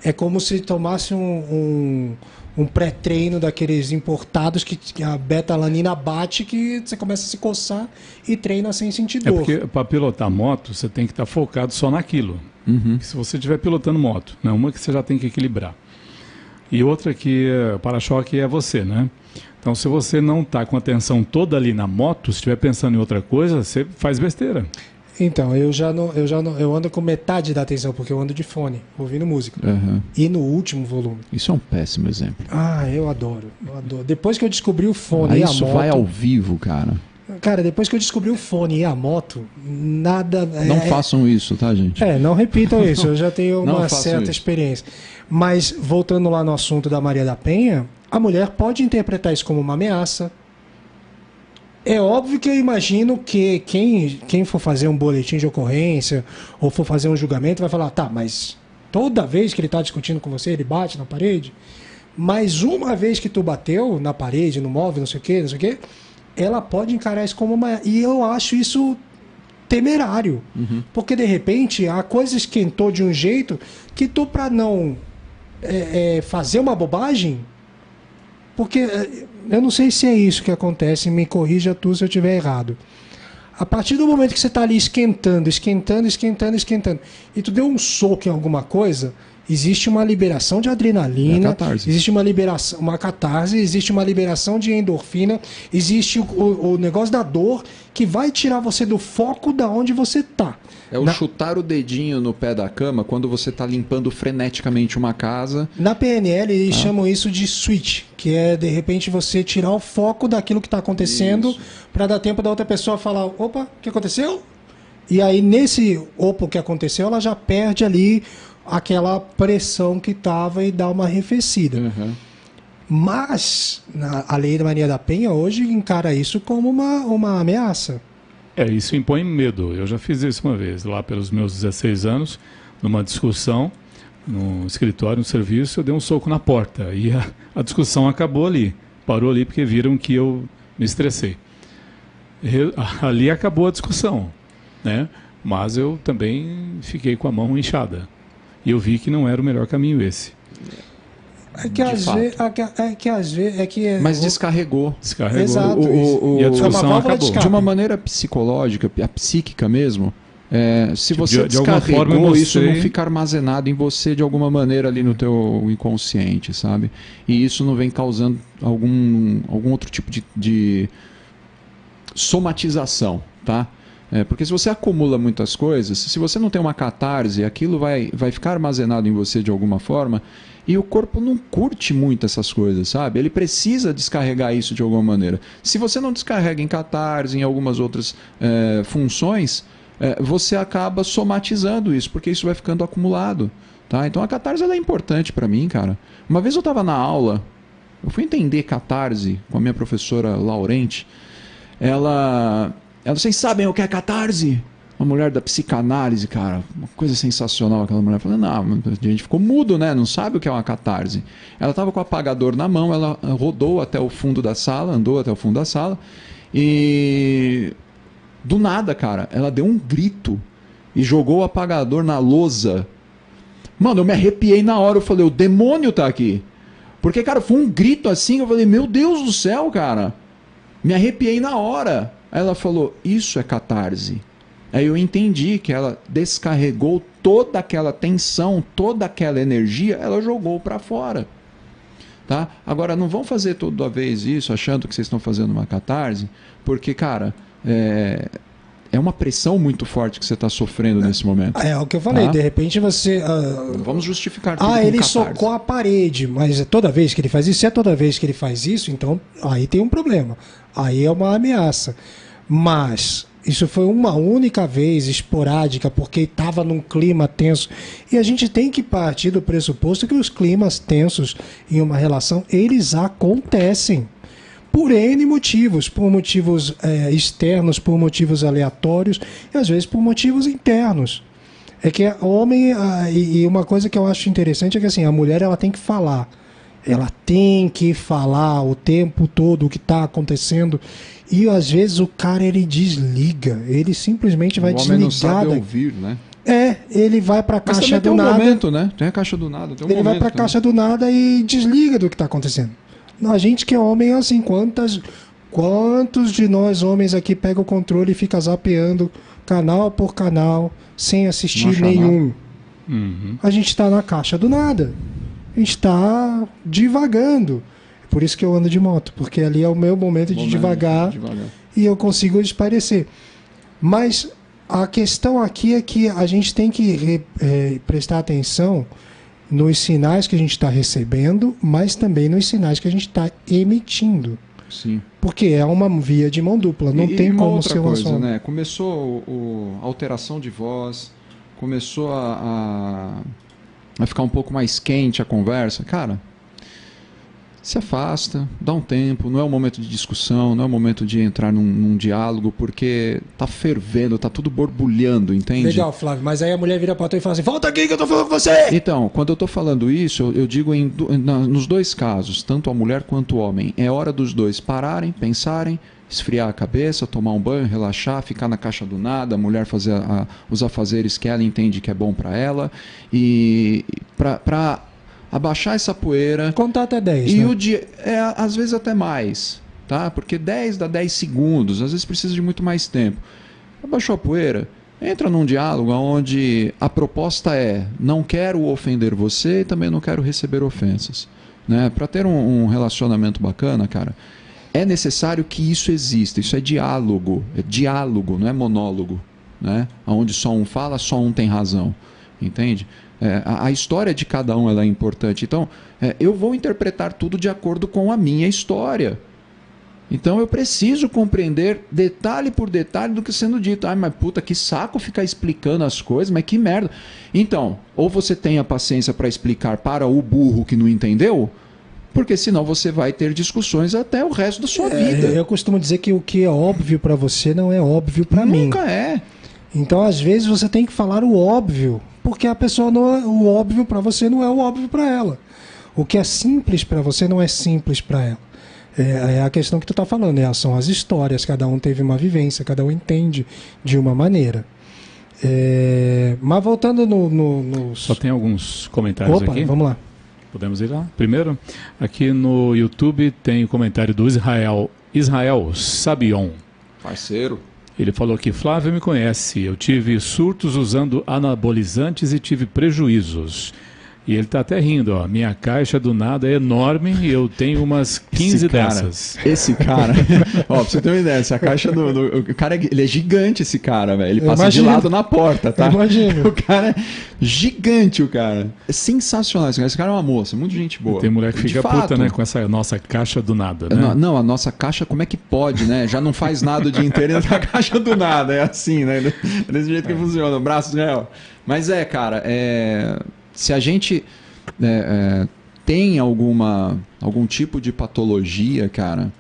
é como se tomasse um pré-treino daqueles importados que a beta-alanina bate, que você começa a se coçar e treina sem sentir dor. Porque para pilotar moto, você tem que estar focado só naquilo. Uhum. Se você estiver pilotando moto, né? Uma que você já tem que equilibrar. E outra que o para-choque é você, né? Então, se você não está com a atenção toda ali na moto, se estiver pensando em outra coisa, você faz besteira. Então, eu ando com metade da atenção, porque eu ando de fone, ouvindo música. Uhum. E no último volume. Isso é um péssimo exemplo. Eu adoro. Depois que eu descobri o fone e a moto... Isso vai ao vivo, cara. Cara, depois que eu descobri o fone e a moto, nada... Não façam isso, tá, gente? Não repitam isso, eu já tenho uma certa experiência. Mas, voltando lá no assunto da Maria da Penha, a mulher pode interpretar isso como uma ameaça. É óbvio que eu imagino que quem for fazer um boletim de ocorrência ou for fazer um julgamento vai falar: tá, mas toda vez que ele está discutindo com você, ele bate na parede? Mas uma vez que tu bateu na parede, no móvel, não sei o quê, ela pode encarar isso como uma... E eu acho isso temerário. Uhum. Porque, de repente, a coisa esquentou de um jeito que tu, para não fazer uma bobagem... Porque eu não sei se é isso que acontece, me corrija tu se eu estiver errado. A partir do momento que você está ali esquentando, e tu deu um soco em alguma coisa, existe uma liberação de adrenalina, existe uma catarse, existe uma liberação de endorfina, existe o negócio da dor que vai tirar você do foco da onde você está. Chutar o dedinho no pé da cama quando você está limpando freneticamente uma casa. Na PNL eles chamam isso de switch, que é de repente você tirar o foco daquilo que está acontecendo para dar tempo da outra pessoa falar: opa, o que aconteceu? E aí nesse opa, o que aconteceu, ela já perde ali aquela pressão que estava e dá uma arrefecida. Uhum. Mas a lei da Maria da Penha hoje encara isso como uma ameaça. Isso impõe medo. Eu já fiz isso uma vez, lá pelos meus 16 anos, numa discussão, no escritório, no serviço, eu dei um soco na porta. E a discussão acabou ali. Parou ali porque viram que eu me estressei. Ali acabou a discussão, né? Mas eu também fiquei com a mão inchada. E eu vi que não era o melhor caminho esse. Mas descarregou. Exato. E a discussão acabou. De uma maneira psicológica, psíquica mesmo, se você de alguma forma descarregou, isso não fica armazenado em você de alguma maneira ali no teu inconsciente, sabe? E isso não vem causando algum outro tipo de somatização, tá? Porque se você acumula muitas coisas, se você não tem uma catarse, aquilo vai ficar armazenado em você de alguma forma, e o corpo não curte muito essas coisas, sabe? Ele precisa descarregar isso de alguma maneira. Se você não descarrega em catarse, em algumas outras funções, você acaba somatizando isso, porque isso vai ficando acumulado. Tá? Então a catarse ela é importante para mim, cara. Uma vez eu estava na aula, eu fui entender catarse com a minha professora Laurente. Vocês sabem o que é catarse? Uma mulher da psicanálise, cara. Uma coisa sensacional aquela mulher. Falando, não, a gente ficou mudo, né? Não sabe o que é uma catarse. Ela estava com o apagador na mão, ela rodou até o fundo da sala, andou até o fundo da sala e... do nada, cara, ela deu um grito e jogou o apagador na lousa. Mano, eu me arrepiei na hora. Eu falei, o demônio tá aqui. Porque, cara, foi um grito assim. Eu falei, meu Deus do céu, cara. Me arrepiei na hora. Aí ela falou, isso é catarse. Aí eu entendi que ela descarregou toda aquela tensão, toda aquela energia, ela jogou para fora. Tá? Agora, não vão fazer toda vez isso achando que vocês estão fazendo uma catarse, porque, cara, é uma pressão muito forte que você está sofrendo nesse momento. É o que eu falei, de repente você... Vamos justificar tudo com ele catarse. socou a parede, mas é toda vez que ele faz isso? Se é toda vez que ele faz isso, então aí tem um problema. Aí é uma ameaça. Mas isso foi uma única vez, esporádica, porque estava num clima tenso. E a gente tem que partir do pressuposto que os climas tensos em uma relação, eles acontecem. Por N motivos, por motivos externos, por motivos aleatórios e às vezes por motivos internos. É que o homem, e uma coisa que eu acho interessante é que assim, a mulher ela tem que falar. Ela tem que falar o tempo todo o que está acontecendo. E às vezes o cara ele desliga, ele simplesmente vai desligar. O homem não sabe ouvir, né? Ele vai para a caixa do nada. Tem um momento, né? Tem a caixa do nada. Tem um ele vai para a caixa do nada e desliga do que está acontecendo. A gente que é homem é assim, quantos de nós homens aqui pega o controle e fica zapeando canal por canal sem assistir nenhum? Uhum. A gente está na caixa do nada. A gente está divagando. Por isso que eu ando de moto, porque ali é o meu momento de divagar e eu consigo espairecer. Mas a questão aqui é que a gente tem que prestar atenção nos sinais que a gente está recebendo, mas também nos sinais que a gente está emitindo. Sim. Porque é uma via de mão dupla, não tem como ser uma só. Né? Começou a alteração de voz, começou a ficar um pouco mais quente a conversa. Cara, se afasta, dá um tempo, não é o momento de discussão, não é o momento de entrar num diálogo, porque tá fervendo, tá tudo borbulhando, entende? Legal, Flávio, mas aí a mulher vira pra tu e fala assim, volta aqui que eu tô falando com você! Então, quando eu tô falando isso, eu digo nos dois casos, tanto a mulher quanto o homem, é hora dos dois pararem, pensarem, esfriar a cabeça, tomar um banho, relaxar, ficar na caixa do nada, a mulher fazer os afazeres que ela entende que é bom para ela, e para abaixar essa poeira. Contar até 10, e né? o dia, às vezes até mais, tá? Porque 10 dá 10 segundos, às vezes precisa de muito mais tempo. Abaixou a poeira, entra num diálogo onde a proposta é: não quero ofender você e também não quero receber ofensas, né? Para ter um relacionamento bacana, cara, é necessário que isso exista. Isso é diálogo, não é monólogo, né? Onde só um fala, só um tem razão, entende? A história de cada um ela é importante. Então, eu vou interpretar tudo de acordo com a minha história. Então, eu preciso compreender detalhe por detalhe do que está sendo dito. Ai, mas puta, que saco ficar explicando as coisas, mas que merda. Então, ou você tem a paciência para explicar para o burro que não entendeu, porque senão você vai ter discussões até o resto da sua vida. Eu costumo dizer que o que é óbvio para você não é óbvio para mim. Nunca é. Então, às vezes, você tem que falar o óbvio, porque a pessoa não é o óbvio para você, não é o óbvio para ela. O que é simples para você não é simples para ela. É a questão que tu está falando, são as histórias, cada um teve uma vivência, cada um entende de uma maneira. Mas voltando no... Só tem alguns comentários aqui. Vamos lá. Podemos ir lá? Primeiro, aqui no YouTube tem o comentário do Israel Sabion. Parceiro. Ele falou que Flávio me conhece, eu tive surtos usando anabolizantes e tive prejuízos. E ele tá até rindo, ó. Minha caixa do nada é enorme e eu tenho umas 15 dessas. Esse cara, ó, pra você ter uma ideia, essa caixa o cara, ele é gigante, esse cara, velho. Ele passa de lado na porta, tá? Imagina. O cara é gigante, o cara. É sensacional. Esse cara é uma moça, muito gente boa. Tem mulher que fica fato, puta, né, com essa nossa caixa do nada, né? Não, a nossa caixa, como é que pode, né? Já não faz nada o dia inteiro e entra a caixa do nada. É assim, né? Desse jeito que funciona. Braço real. Mas cara, se a gente tem algum tipo de patologia, cara,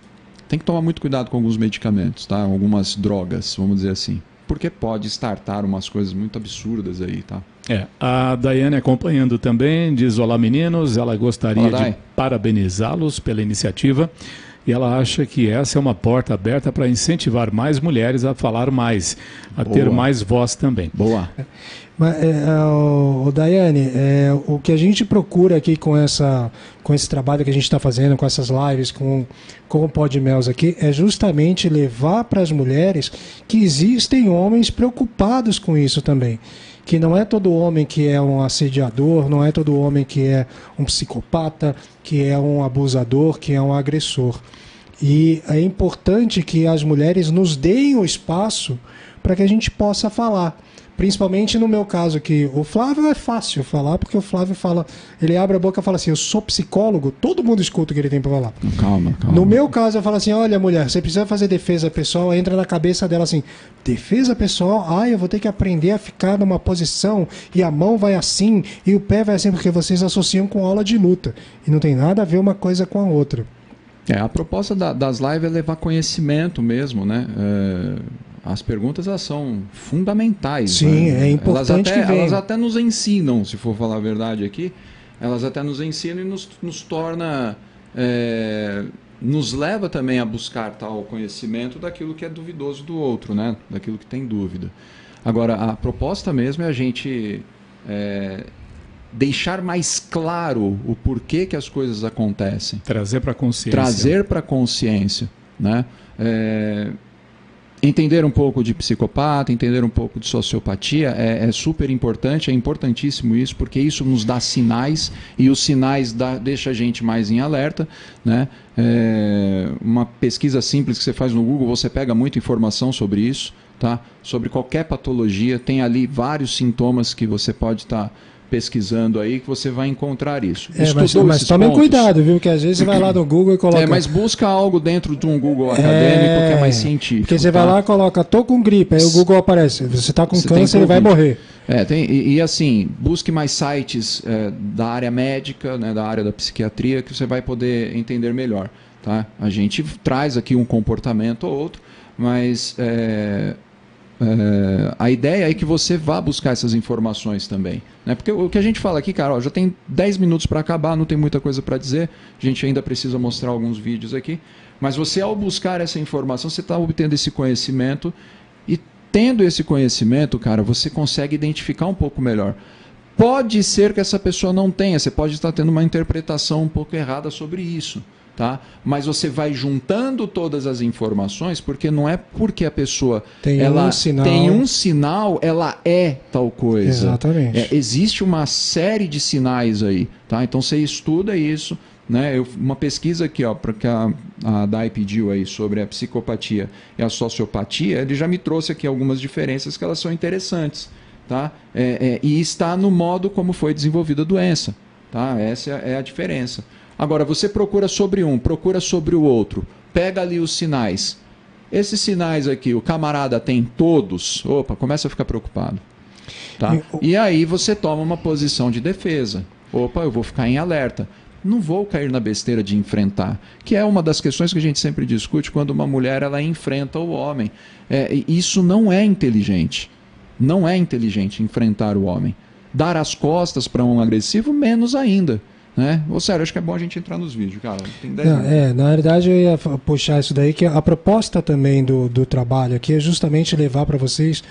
tem que tomar muito cuidado com alguns medicamentos, tá? Algumas drogas, vamos dizer assim. Porque pode startar umas coisas muito absurdas aí, tá? A Daiane acompanhando também, diz: olá meninos, ela gostaria de parabenizá-los pela iniciativa e ela acha que essa é uma porta aberta para incentivar mais mulheres a falar mais, a ter mais voz também. Boa. Mas, Daiane, o que a gente procura aqui com esse trabalho que a gente está fazendo, com essas lives, com o Podmels aqui, é justamente levar para as mulheres que existem homens preocupados com isso também. Que não é todo homem que é um assediador, não é todo homem que é um psicopata, que é um abusador, que é um agressor. E é importante que as mulheres nos deem o espaço para que a gente possa falar. Principalmente no meu caso aqui, o Flávio é fácil falar, porque o Flávio fala, ele abre a boca e fala assim: eu sou psicólogo, todo mundo escuta o que ele tem para falar. Calma. No meu caso, eu falo assim: olha, mulher, você precisa fazer defesa pessoal, entra na cabeça dela assim: defesa pessoal, eu vou ter que aprender a ficar numa posição, e a mão vai assim, e o pé vai assim, porque vocês associam com aula de luta. E não tem nada a ver uma coisa com a outra. A proposta das lives é levar conhecimento mesmo, né? As perguntas, elas são fundamentais. Sim, né? É importante elas até nos ensinam, se for falar a verdade aqui, elas até nos ensinam e nos torna, nos leva também a buscar tal conhecimento daquilo que é duvidoso do outro, né? Daquilo que tem dúvida. Agora, a proposta mesmo é a gente deixar mais claro o porquê que as coisas acontecem. Trazer para a consciência. Trazer para a consciência, né? Entender um pouco de psicopata, entender um pouco de sociopatia é super importante, é importantíssimo isso, porque isso nos dá sinais, e os sinais deixam a gente mais em alerta, né? Uma pesquisa simples que você faz no Google, você pega muita informação sobre isso, tá? Sobre qualquer patologia, tem ali vários sintomas que você pode estar pesquisando aí, que você vai encontrar isso. Mas tomem cuidado, viu? Que às vezes você vai lá no Google e coloca... mas busca algo dentro de um Google acadêmico que é mais científico. Porque você vai lá e coloca, tô com gripe, aí o Google aparece. Você está com câncer, ele vai morrer. E assim, busque mais sites da área médica, né, da área da psiquiatria, que você vai poder entender melhor. Tá? A gente traz aqui um comportamento ou outro, mas... a ideia é que você vá buscar essas informações também, né? Porque o que a gente fala aqui, cara, já tem 10 minutos para acabar, não tem muita coisa para dizer, a gente ainda precisa mostrar alguns vídeos aqui, mas você, ao buscar essa informação, você está obtendo esse conhecimento, e tendo esse conhecimento, cara, você consegue identificar um pouco melhor. Pode ser que essa pessoa não tenha, você pode estar tendo uma interpretação um pouco errada sobre isso. Tá? Mas você vai juntando todas as informações, porque não é porque a pessoa tem um sinal, ela é tal coisa. Exatamente. Existe uma série de sinais aí. Tá? Então você estuda isso. Né? Uma pesquisa aqui, que a Dai pediu aí sobre a psicopatia e a sociopatia, ele já me trouxe aqui algumas diferenças que elas são interessantes. Tá? E está no modo como foi desenvolvida a doença. Tá? Essa é a diferença. Agora, você procura sobre um, procura sobre o outro, pega ali os sinais. Esses sinais aqui, o camarada tem todos, começa a ficar preocupado. Tá? E aí você toma uma posição de defesa. Eu vou ficar em alerta. Não vou cair na besteira de enfrentar, que é uma das questões que a gente sempre discute quando uma mulher ela enfrenta o homem. Isso não é inteligente. Não é inteligente enfrentar o homem. Dar as costas para um agressivo, menos ainda. Né? Sério, acho que é bom a gente entrar nos vídeos, cara. Tem 10 minutos. Na realidade eu ia puxar isso daí, que a proposta também do trabalho aqui é justamente levar para vocês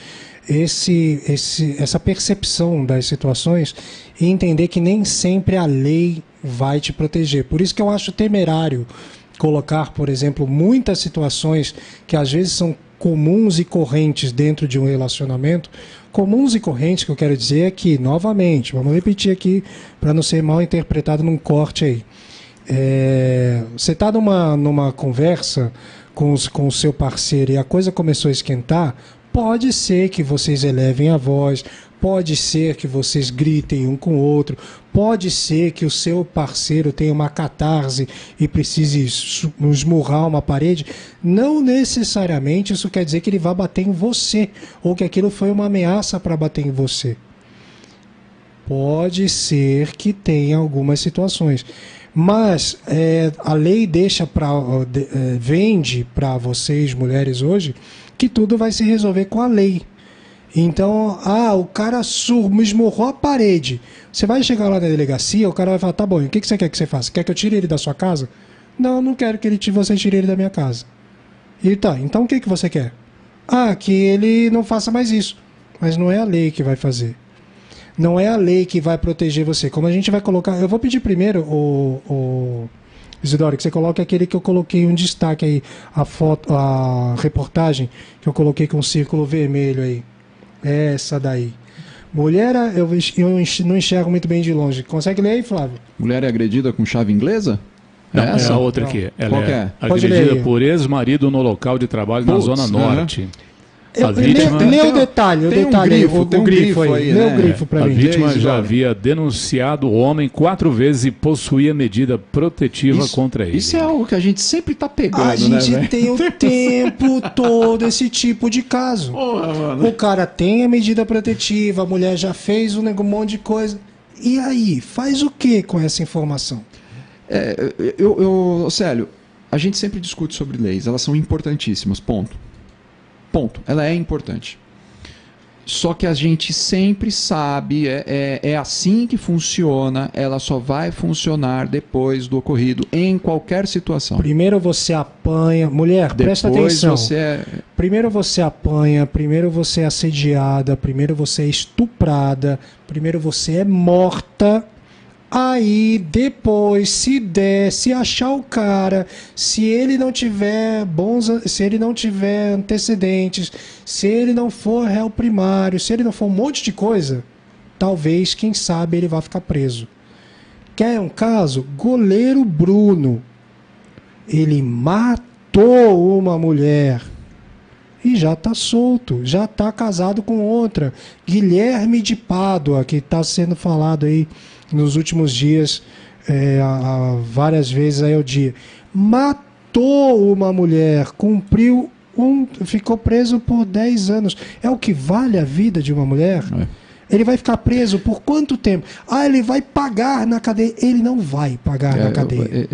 essa percepção das situações e entender que nem sempre a lei vai te proteger. Por isso que eu acho temerário colocar, por exemplo, muitas situações que às vezes são comuns e correntes dentro de um relacionamento. Comuns e correntes que eu quero dizer é que, novamente, vamos repetir aqui para não ser mal interpretado num corte aí. Você está numa conversa com o seu parceiro e a coisa começou a esquentar, pode ser que vocês elevem a voz, pode ser que vocês gritem um com o outro, pode ser que o seu parceiro tenha uma catarse e precise esmurrar uma parede. Não necessariamente isso quer dizer que ele vai bater em você, ou que aquilo foi uma ameaça para bater em você. Pode ser que tenha algumas situações. Mas a lei vende para vocês, mulheres, hoje, que tudo vai se resolver com a lei. Então, o cara me esmurrou a parede. Você vai chegar lá na delegacia, o cara vai falar, tá bom, o que você quer que você faça? Quer que eu tire ele da sua casa? Não, não quero que você tire ele da minha casa. E tá, então o que você quer? Que ele não faça mais isso. Mas não é a lei que vai fazer. Não é a lei que vai proteger você. Como a gente vai colocar... Eu vou pedir primeiro, o Isidoro, que você coloque aquele que eu coloquei um destaque aí, a reportagem que eu coloquei com um círculo vermelho aí. Essa daí. Mulher, eu não enxergo muito bem de longe. Consegue ler aí, Flávio? Mulher é agredida com chave inglesa? Não, essa? É a outra aqui. Ela Qual que é? Agredida por ex-marido no local de trabalho na Zona Norte. Lê o detalhe, tem um grifo aí, lê o grifo pra mim. A vítima já havia denunciado o homem 4 vezes e possuía medida protetiva contra ele. Isso é algo que a gente sempre tá pegando, A gente tem o tempo todo esse tipo de caso. Porra, mano. O cara tem a medida protetiva, a mulher já fez um monte de coisa. E aí, faz o que com essa informação? Célio, a gente sempre discute sobre leis, elas são importantíssimas, ponto. Ela é importante. Só que a gente sempre sabe, é assim que funciona, ela só vai funcionar depois do ocorrido, em qualquer situação. Primeiro você apanha, mulher, presta atenção. Primeiro você apanha, primeiro você é assediada, primeiro você é estuprada, primeiro você é morta. Aí, depois, se achar o cara, se ele não tiver antecedentes, se ele não for réu primário, se ele não for um monte de coisa, talvez, quem sabe, ele vá ficar preso. Quer um caso? Goleiro Bruno. Ele matou uma mulher e já está solto, já está casado com outra. Guilherme de Pádua, que está sendo falado aí nos últimos dias, várias vezes aí ao dia. Matou uma mulher, ficou preso por 10 anos. É o que vale a vida de uma mulher? Ele vai ficar preso por quanto tempo? Ele vai pagar na cadeia. Ele não vai pagar na cadeia.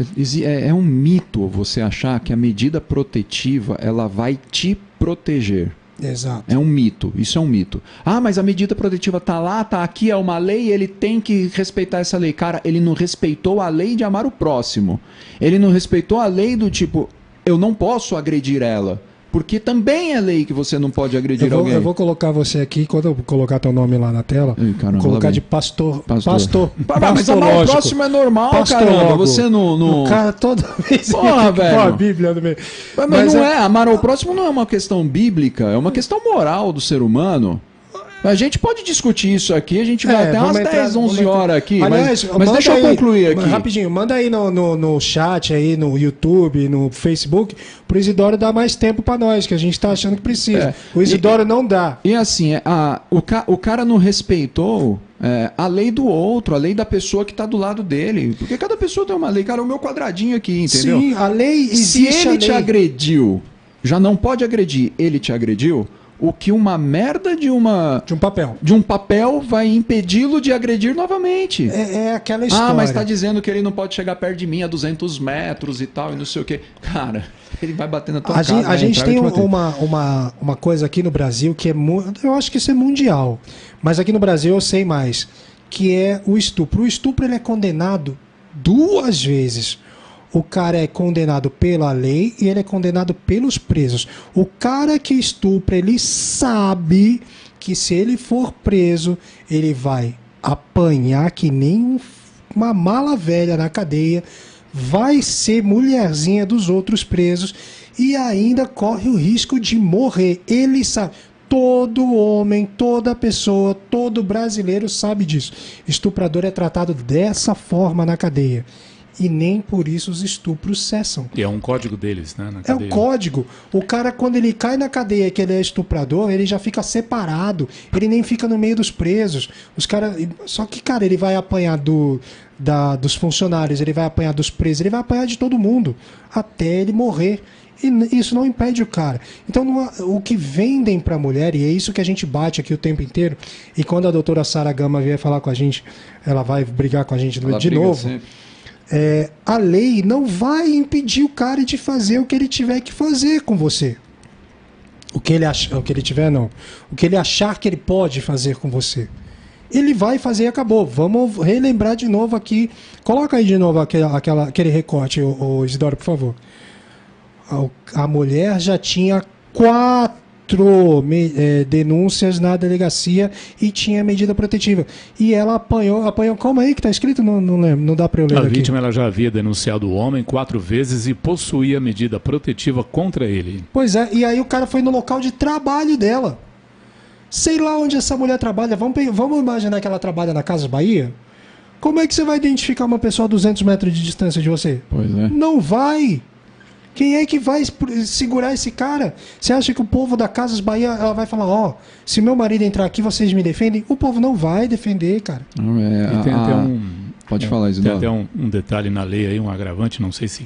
É um mito você achar que a medida protetiva ela vai te proteger. Exato. É um mito, isso é um mito. Mas a medida protetiva tá lá, tá aqui, é uma lei, ele tem que respeitar essa lei. Cara, ele não respeitou a lei de amar o próximo. Ele não respeitou a lei do tipo, eu não posso agredir ela. Porque também é lei que você não pode agredir alguém. Eu vou colocar você aqui, quando eu colocar teu nome lá na tela, caramba, colocar de pastor. Mas amar o próximo é normal, caramba. Você não... O cara toda vez velho. a Bíblia no meio. Mas não amar ao próximo não é uma questão bíblica, é uma questão moral do ser humano. A gente pode discutir isso aqui, a gente vai até umas 10, 11 horas aqui, mas deixa eu concluir aqui. Rapidinho, manda aí no chat, aí no YouTube, no Facebook, pro Isidoro dar mais tempo pra nós, que a gente tá achando que precisa. O Isidoro não dá. E assim, o cara não respeitou a lei do outro, a lei da pessoa que tá do lado dele. Porque cada pessoa tem uma lei. Cara, o meu quadradinho aqui, entendeu? Sim, a lei existe. Se ele te agrediu, já não pode agredir, ele te agrediu, o que uma merda de um papel vai impedi-lo de agredir novamente. É aquela história. Mas tá dizendo que ele não pode chegar perto de mim a 200 metros e tal, e não sei o quê. Cara, ele vai bater na tua casa. A gente tem uma coisa aqui no Brasil que eu acho que isso é mundial, mas aqui no Brasil eu sei mais, que é o estupro. O estupro ele é condenado 2 vezes. O cara é condenado pela lei e ele é condenado pelos presos. O cara que estupra, ele sabe que se ele for preso, ele vai apanhar que nem uma mala velha na cadeia, vai ser mulherzinha dos outros presos e ainda corre o risco de morrer. Ele sabe. Todo homem, toda pessoa, todo brasileiro sabe disso. Estuprador é tratado dessa forma na cadeia. E nem por isso os estupros cessam. E é um código deles, né? Na É cadeia. o código. O cara, quando ele cai na cadeia que ele é estuprador, ele já fica separado. Ele nem fica no meio dos presos. Os cara... Só que, cara, ele vai apanhar dos funcionários, ele vai apanhar dos presos, ele vai apanhar de todo mundo. Até ele morrer. E isso não impede o cara. Então, o que vendem pra mulher, e é isso que a gente bate aqui o tempo inteiro, e quando a doutora Sara Gama vier falar com a gente, ela vai brigar com a gente de novo. A lei não vai impedir o cara de fazer o que ele tiver que fazer com você. O que ele achar que ele pode fazer com você. Ele vai fazer e acabou. Vamos relembrar de novo aqui. Coloca aí de novo aquele recorte, o Isidoro, por favor. A mulher já tinha 4 denúncias na delegacia e tinha medida protetiva. E ela apanhou como aí que está escrito? Não lembro, não dá para eu ler aqui. A vítima ela já havia denunciado o homem 4 vezes e possuía medida protetiva contra ele. Pois é, e aí o cara foi no local de trabalho dela. Sei lá onde essa mulher trabalha. Vamos imaginar que ela trabalha na Casas Bahia? Como é que você vai identificar uma pessoa a 200 metros de distância de você? Pois é. Não vai! Quem é que vai segurar esse cara? Você acha que o povo da Casas Bahia ela vai falar, se meu marido entrar aqui, vocês me defendem? O povo não vai defender, cara. E tem até Pode falar, Isidoro. Tem até um detalhe na lei aí, um agravante, não sei se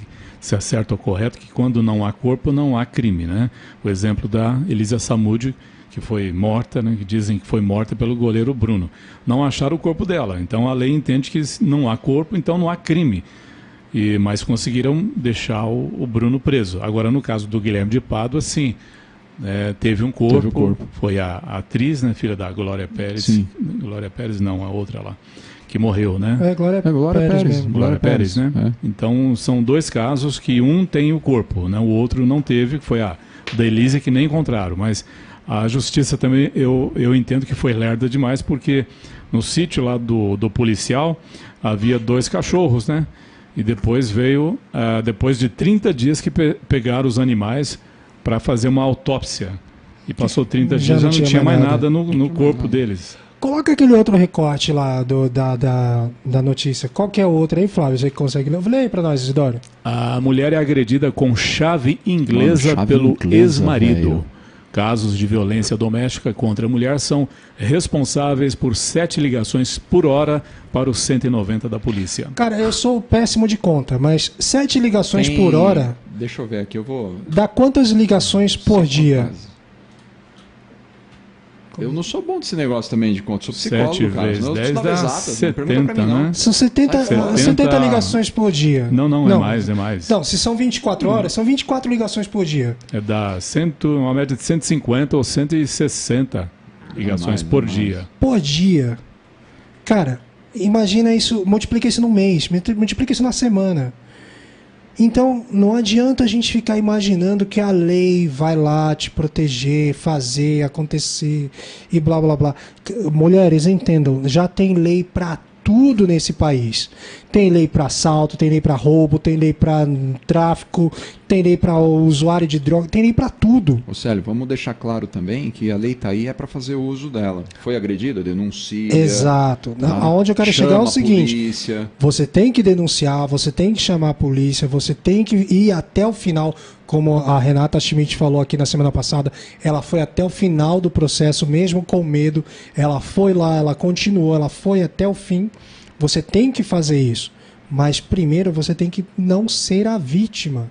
é certo ou correto, que quando não há corpo, não há crime, né? O exemplo da Elisa Samúdio, que foi morta, né? Que dizem que foi morta pelo goleiro Bruno. Não acharam o corpo dela, então a lei entende que não há corpo, então não há crime. Mas conseguiram deixar o Bruno preso. Agora, no caso do Guilherme de Pádua, sim, teve um corpo. Foi a atriz, né, filha da Glória Pérez. Sim. Glória Pérez não, a outra lá, que morreu, né? Glória Pérez mesmo. Glória Pérez, né? É. Então, são 2 casos que um tem o corpo, né? O outro não teve, que foi a da Elise, que nem encontraram. Mas a justiça também, eu entendo que foi lerda demais, porque no sítio lá do policial havia 2 cachorros, né? E depois veio, depois de 30 dias que pegaram os animais para fazer uma autópsia. E passou 30 dias, já não tinha mais nada no corpo deles. Coloca aquele outro recorte lá da notícia. Qual que é o outro aí, Flávio? Você consegue ler? Lê aí para nós, Isidoro. A mulher é agredida com chave inglesa pelo ex-marido. Casos de violência doméstica contra a mulher são responsáveis por 7 ligações por hora para o 190 da polícia. Cara, eu sou péssimo de conta, mas 7 ligações por hora... Deixa eu ver aqui, eu vou... Dá quantas ligações por dia? Eu não sou bom desse negócio também de conta, sou psicólogo, 7 cara. vezes 10 dá exatas, 70, né? São 70 ligações por dia. Não, é mais. Não, se são 24 horas, são 24 ligações por dia. Uma média de 150 ou 160 ligações por dia. Por dia. Cara, imagina isso, multiplica isso no mês, multiplica isso na semana. Então, não adianta a gente ficar imaginando que a lei vai lá te proteger, fazer, acontecer e blá, blá, blá. Mulheres, entendam, já tem lei para tudo nesse país. Tem lei para assalto, tem lei para roubo, tem lei para tráfico, tem lei para usuário de droga, tem lei para tudo. Ô Célio, vamos deixar claro também que a lei tá aí para fazer o uso dela. Foi agredida, denuncia. Exato. Aonde eu quero chegar é o seguinte: polícia. Você tem que denunciar, você tem que chamar a polícia, você tem que ir até o final. Como a Renata Schmidt falou aqui na semana passada, ela foi até o final do processo, mesmo com medo. Ela foi lá, ela continuou, ela foi até o fim. Você tem que fazer isso. Mas primeiro você tem que não ser a vítima.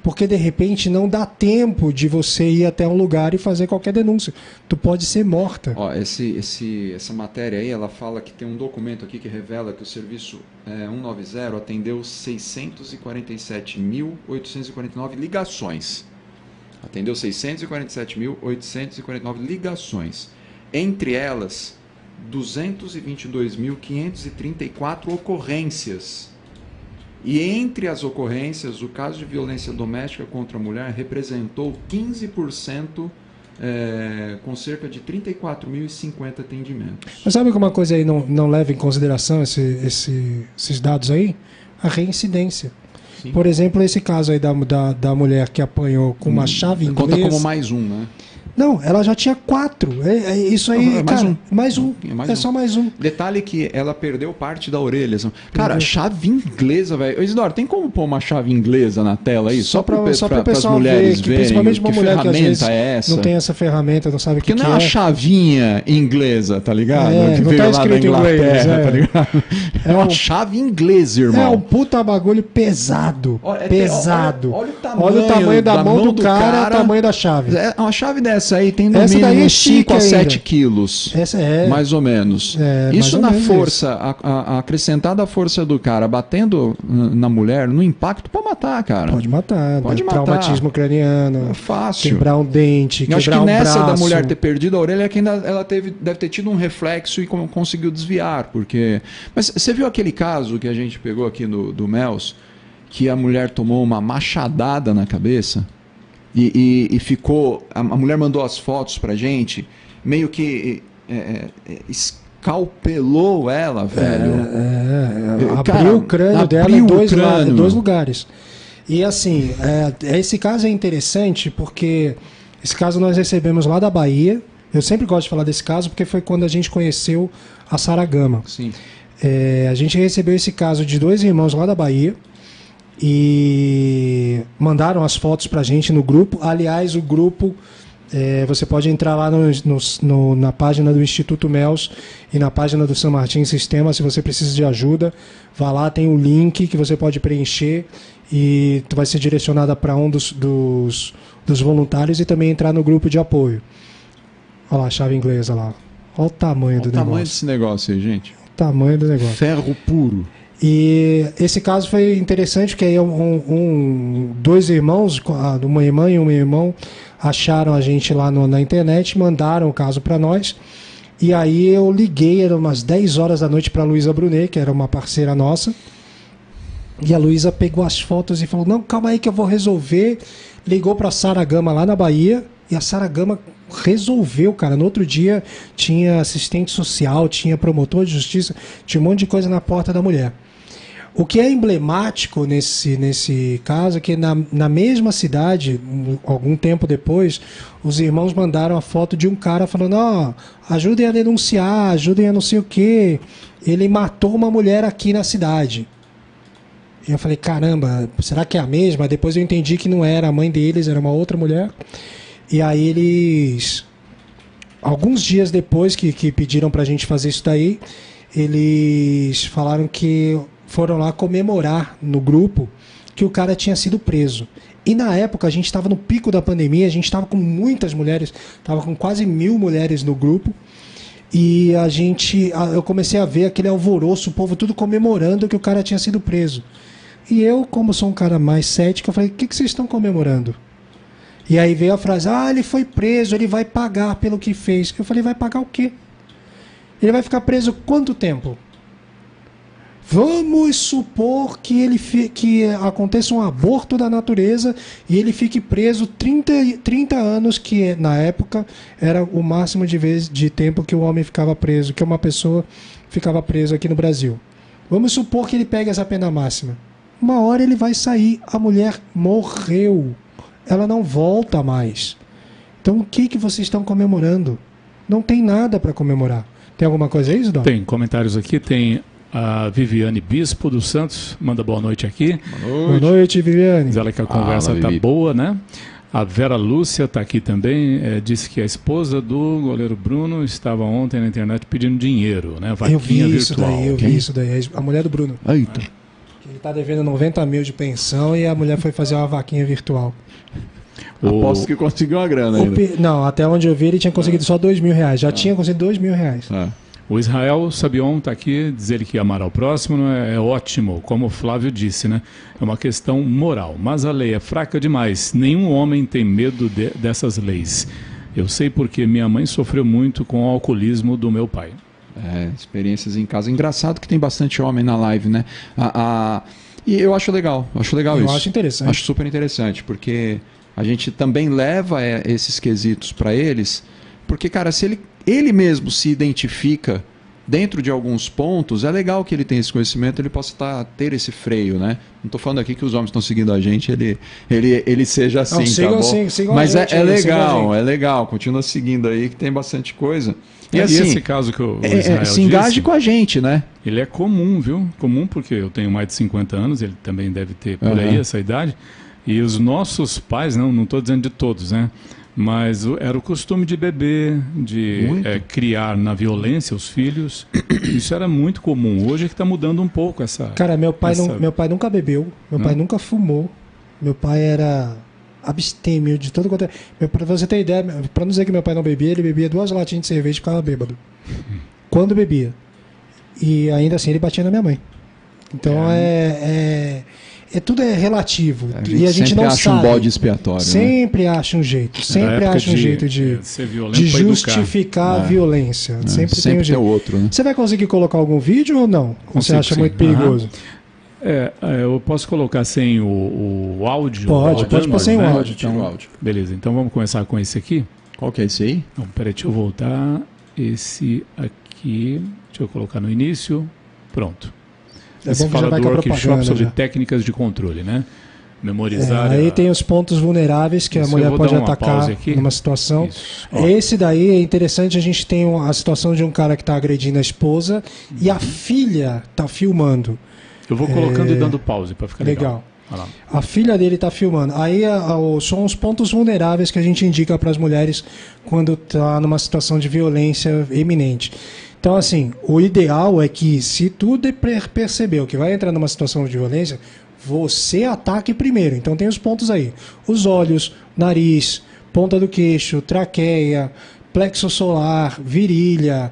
Porque de repente não dá tempo de você ir até um lugar e fazer qualquer denúncia. Tu pode ser morta. Ó, essa matéria aí, ela fala que tem um documento aqui que revela que o serviço 190 atendeu 647.849 ligações. Atendeu 647.849 ligações. Entre elas, 222.534 ocorrências. E entre as ocorrências, o caso de violência doméstica contra a mulher representou 15%, com cerca de 34.050 atendimentos. Mas sabe que uma coisa aí não leva em consideração esses dados aí? A reincidência. Sim. Por exemplo, esse caso aí da mulher que apanhou com uma chave inglesa. Conta como mais um, né? Não, ela já tinha 4. Isso aí, mais um. Só mais um. Detalhe que ela perdeu parte da orelha. Cara, chave inglesa, velho. Isidoro, tem como pôr uma chave inglesa na tela aí? Só para as mulheres verem. Principalmente uma mulher que às vezes é essa? não tem essa ferramenta, não sabe o que é. Porque não é uma chavinha inglesa, tá ligado? Que não veio tá escrito em inglês, tá ligado? É uma chave inglesa, irmão. É um puta bagulho pesado. Pesado. Olha o tamanho da mão do cara, o tamanho da chave. Uma chave dessa aí tem no mínimo 5 a 7 quilos. Essa é. Mais ou menos. Isso na força, acrescentada a força do cara batendo na mulher, no impacto, pode matar, cara. Pode matar. Pode matar. Traumatismo craniano. É fácil. Quebrar um dente, quebrar um braço. Eu acho que nessa da mulher ter perdido a orelha é que ainda ela deve ter tido um reflexo e conseguiu desviar. Porque... Mas você viu aquele caso que a gente pegou aqui do Mels, que a mulher tomou uma machadada na cabeça? E ficou... A mulher mandou as fotos pra gente, meio que escalpelou ela, velho. Abriu o crânio dela em dois lugares. E assim, esse caso é interessante porque esse caso nós recebemos lá da Bahia. Eu sempre gosto de falar desse caso porque foi quando a gente conheceu a Sara Gama. Sim. A gente recebeu esse caso de 2 irmãos lá da Bahia. E mandaram as fotos pra gente no grupo. Aliás, o grupo, você pode entrar lá na página do Instituto Mels e na página do São Martins Sistema. Se você precisa de ajuda, vá lá, tem um link que você pode preencher e tu vai ser direcionada para um dos voluntários e também entrar no grupo de apoio. Olha lá, a chave inglesa lá. Olha o tamanho do negócio. O tamanho desse negócio aí, gente. O tamanho do negócio. Ferro puro. E esse caso foi interessante, porque aí 2 irmãos, uma irmã e um irmão, acharam a gente lá na internet, mandaram o caso para nós. E aí eu liguei, eram umas 10 horas da noite, para a Luísa Brunet, que era uma parceira nossa. E a Luísa pegou as fotos e falou, não, calma aí que eu vou resolver. Ligou para a Sara Gama lá na Bahia, e a Sara Gama resolveu, cara. No outro dia tinha assistente social, tinha promotor de justiça, tinha um monte de coisa na porta da mulher. O que é emblemático nesse caso é que na mesma cidade, algum tempo depois, os irmãos mandaram a foto de um cara falando, ajudem a denunciar, ajudem a não sei o quê. Ele matou uma mulher aqui na cidade. E eu falei, caramba, será que é a mesma? Depois eu entendi que não era a mãe deles, era uma outra mulher. E aí eles, alguns dias depois que pediram pra gente fazer isso daí, eles falaram que foram lá comemorar no grupo que o cara tinha sido preso. E na época a gente estava no pico da pandemia, a gente estava com muitas mulheres, estava com quase 1000 mulheres no grupo. E eu comecei a ver aquele alvoroço, o povo tudo comemorando que o cara tinha sido preso. E eu, como sou um cara mais cético, eu falei, o que vocês estão comemorando? E aí veio a frase, ele foi preso, ele vai pagar pelo que fez. Eu falei, vai pagar o quê? Ele vai ficar preso quanto tempo? Vamos supor que aconteça um aborto da natureza e ele fique preso 30 anos, que na época era o máximo de tempo que o homem ficava preso, que uma pessoa ficava presa aqui no Brasil. Vamos supor que ele pegue essa pena máxima. Uma hora ele vai sair, a mulher morreu. Ela não volta mais. Então o que vocês estão comemorando? Não tem nada para comemorar. Tem alguma coisa aí, Isidoro? Tem comentários aqui, tem a Viviane Bispo dos Santos, manda boa noite aqui. Boa noite, Viviane. Diz ela que a conversa está boa, né? A Vera Lúcia está aqui também, disse que a esposa do goleiro Bruno estava ontem na internet pedindo dinheiro, né? Vaquinha eu vi virtual. Eu vi isso daí, a mulher do Bruno. Eita. Ele está devendo 90 mil de pensão e a mulher foi fazer uma vaquinha virtual. Aposto que conseguiu uma grana ainda. Não, até onde eu vi ele tinha conseguido só R$2.000. Já tinha conseguido R$2.000. O Israel Sabion está aqui, diz ele que amar ao próximo é ótimo, como o Flávio disse, né? É uma questão moral, mas a lei é fraca demais. Nenhum homem tem medo dessas leis. Eu sei porque minha mãe sofreu muito com o alcoolismo do meu pai. Experiências em casa. Engraçado que tem bastante homem na live, né? E eu acho legal, isso. Eu acho interessante. Acho super interessante, porque a gente também leva esses quesitos para eles, porque, cara, se ele mesmo se identifica dentro de alguns pontos, é legal que ele tenha esse conhecimento, ele possa ter esse freio, né? Não estou falando aqui que os homens estão seguindo a gente, ele seja assim, sigam, tá bom? sigam Mas a gente, é legal, continua seguindo aí que tem bastante coisa. E assim, esse caso que o Israel se engaje disse, com a gente, né? ele é comum, viu? Comum porque eu tenho mais de 50 anos, ele também deve ter por aí essa idade. E os nossos pais, não estou dizendo de todos, né? Mas era o costume de beber, de criar na violência os filhos. Isso era muito comum. Hoje é que está mudando um pouco essa... Cara, meu pai nunca bebeu, meu pai nunca fumou. Meu pai era abstêmio de todo quanto é... Pra você ter ideia, pra não dizer que meu pai não bebia, ele bebia 2 latinhas de cerveja e ficava bêbado. Quando bebia. E ainda assim ele batia na minha mãe. Então tudo é relativo. E a gente sempre não acha sabe. um bode expiatório. Sempre acha um jeito. Sempre acha um jeito de justificar a violência. Sempre tem um jeito. Outro, né? Você vai conseguir colocar algum vídeo ou não? Você acha muito perigoso? Eu posso colocar sem o áudio? Pode pôr sem o áudio. Então, áudio. Beleza, então vamos começar com esse aqui. Qual que é esse aí? Então, peraí, deixa eu voltar. Esse aqui, deixa eu colocar no início. Pronto. Esse fala do workshop sobre técnicas de controle, né? Memorizar. Aí tem os pontos vulneráveis que a mulher pode atacar numa situação. Esse daí é interessante, a gente tem a situação de um cara que está agredindo a esposa e a filha está filmando. Eu vou colocando e dando pause para ficar legal. A filha dele está filmando. Aí são os pontos vulneráveis que a gente indica para as mulheres quando está numa situação de violência iminente. Então, assim, o ideal é que, se tu percebeu que vai entrar numa situação de violência, você ataque primeiro. Então, tem os pontos aí: os olhos, nariz, ponta do queixo, traqueia, plexo solar, virilha,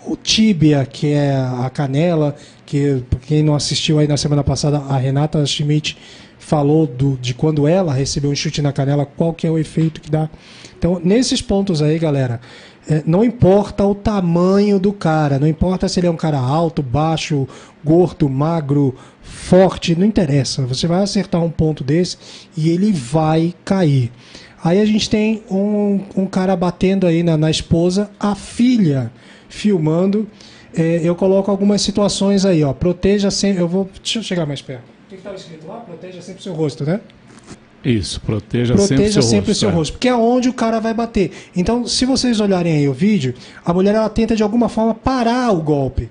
o tíbia, que é a canela, que quem não assistiu aí na semana passada, a Renata Schmidt falou de quando ela recebeu um chute na canela, qual que é o efeito que dá. Então, nesses pontos aí, galera, não importa o tamanho do cara, não importa se ele é um cara alto, baixo, gordo, magro, forte, não interessa. Você vai acertar um ponto desse e ele vai cair. Aí a gente tem um cara batendo aí na esposa, a filha filmando. Eu coloco algumas situações aí, ó. Proteja sempre. Deixa eu chegar mais perto. O que estava escrito lá? Proteja sempre o seu rosto, né? Isso, proteja sempre o seu rosto, porque é onde o cara vai bater. Então, se vocês olharem aí o vídeo, a mulher ela tenta de alguma forma parar o golpe.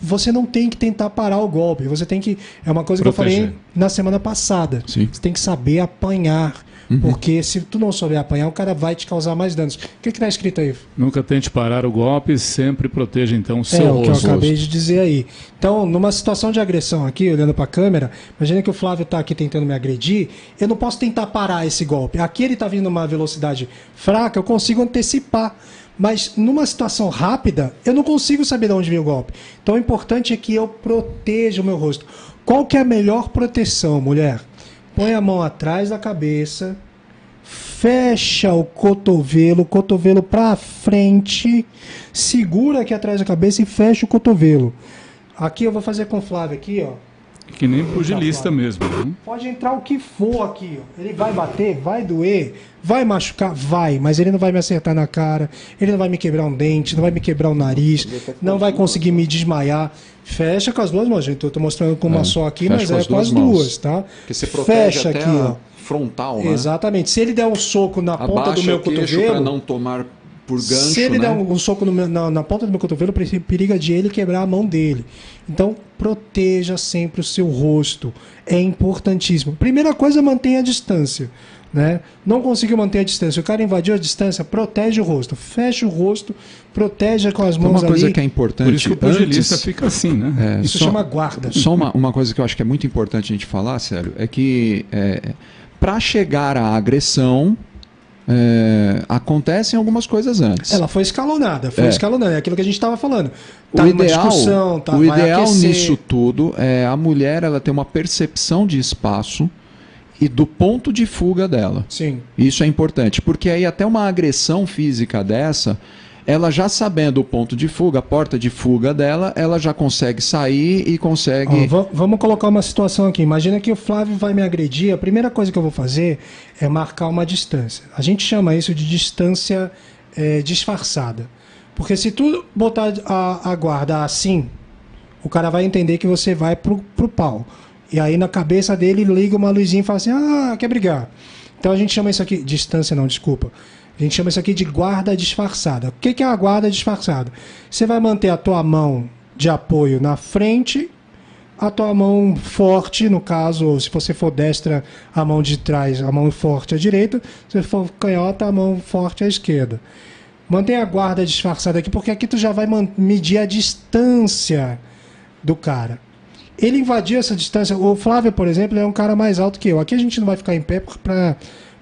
Você não tem que tentar parar o golpe. Você tem que. É uma coisa que eu falei na semana passada. Sim. Você tem que saber apanhar. Porque se tu não souber apanhar, o cara vai te causar mais danos. O que está escrito aí? Nunca tente parar o golpe, sempre proteja então o seu rosto. É o que eu acabei de dizer aí. Então, numa situação de agressão aqui, olhando para a câmera, imagina que o Flávio está aqui tentando me agredir, eu não posso tentar parar esse golpe. Aqui ele está vindo numa velocidade fraca, eu consigo antecipar. Mas numa situação rápida, eu não consigo saber de onde vem o golpe. Então, o importante é que eu proteja o meu rosto. Qual que é a melhor proteção, mulher? Põe a mão atrás da cabeça, fecha o cotovelo para frente, segura aqui atrás da cabeça e fecha o cotovelo. Aqui eu vou fazer com o Flávio aqui, ó. Que nem pugilista mesmo. Né? Pode entrar o que for aqui, ó. Ele vai bater, vai doer, vai machucar, vai, mas ele não vai me acertar na cara, ele não vai me quebrar um dente, não vai me quebrar o nariz, não vai conseguir me desmaiar. Fecha com as duas mãos, gente. Eu tô mostrando com uma só aqui, mas é com as duas, tá? Porque você protege fecha até aqui, ó. Frontal, né? Exatamente. Se ele der um soco na ponta do meu cotovelo, para não tomar por gancho, se ele der um soco na ponta do meu cotovelo, periga de ele quebrar a mão dele. Então, proteja sempre o seu rosto. É importantíssimo. Primeira coisa, mantenha a distância. Né? Não conseguiu manter a distância, o cara invadiu a distância, protege o rosto, fecha o rosto, proteja com as mãos ali. Uma coisa que é importante, por isso que o pugilista fica assim, né? Isso chama guarda. Só uma coisa que eu acho que é muito importante a gente falar, sério, é que para chegar à agressão acontecem algumas coisas antes. Ela foi escalonada, é aquilo que a gente estava falando. Tá numa discussão, o ideal nisso tudo é a mulher ela ter uma percepção de espaço e do ponto de fuga dela. Sim. Isso é importante, porque aí até uma agressão física dessa, ela já sabendo o ponto de fuga, a porta de fuga dela, ela já consegue sair e consegue... Vamos colocar uma situação aqui. Imagina que o Flávio vai me agredir, a primeira coisa que eu vou fazer é marcar uma distância. A gente chama isso de distância disfarçada. Porque se tu botar a guarda assim, o cara vai entender que você vai pro pau. E aí na cabeça dele liga uma luzinha e fala assim, quer brigar. Então a gente chama isso aqui, distância não, desculpa. A gente chama isso aqui de guarda disfarçada. O que é a guarda disfarçada? Você vai manter a tua mão de apoio na frente, a tua mão forte, no caso, se você for destra, a mão de trás, a mão forte à direita, se for canhota, a mão forte à esquerda. Mantém a guarda disfarçada aqui, porque aqui tu já vai medir a distância do cara. Ele invadiu essa distância. O Flávio, por exemplo, é um cara mais alto que eu. Aqui a gente não vai ficar em pé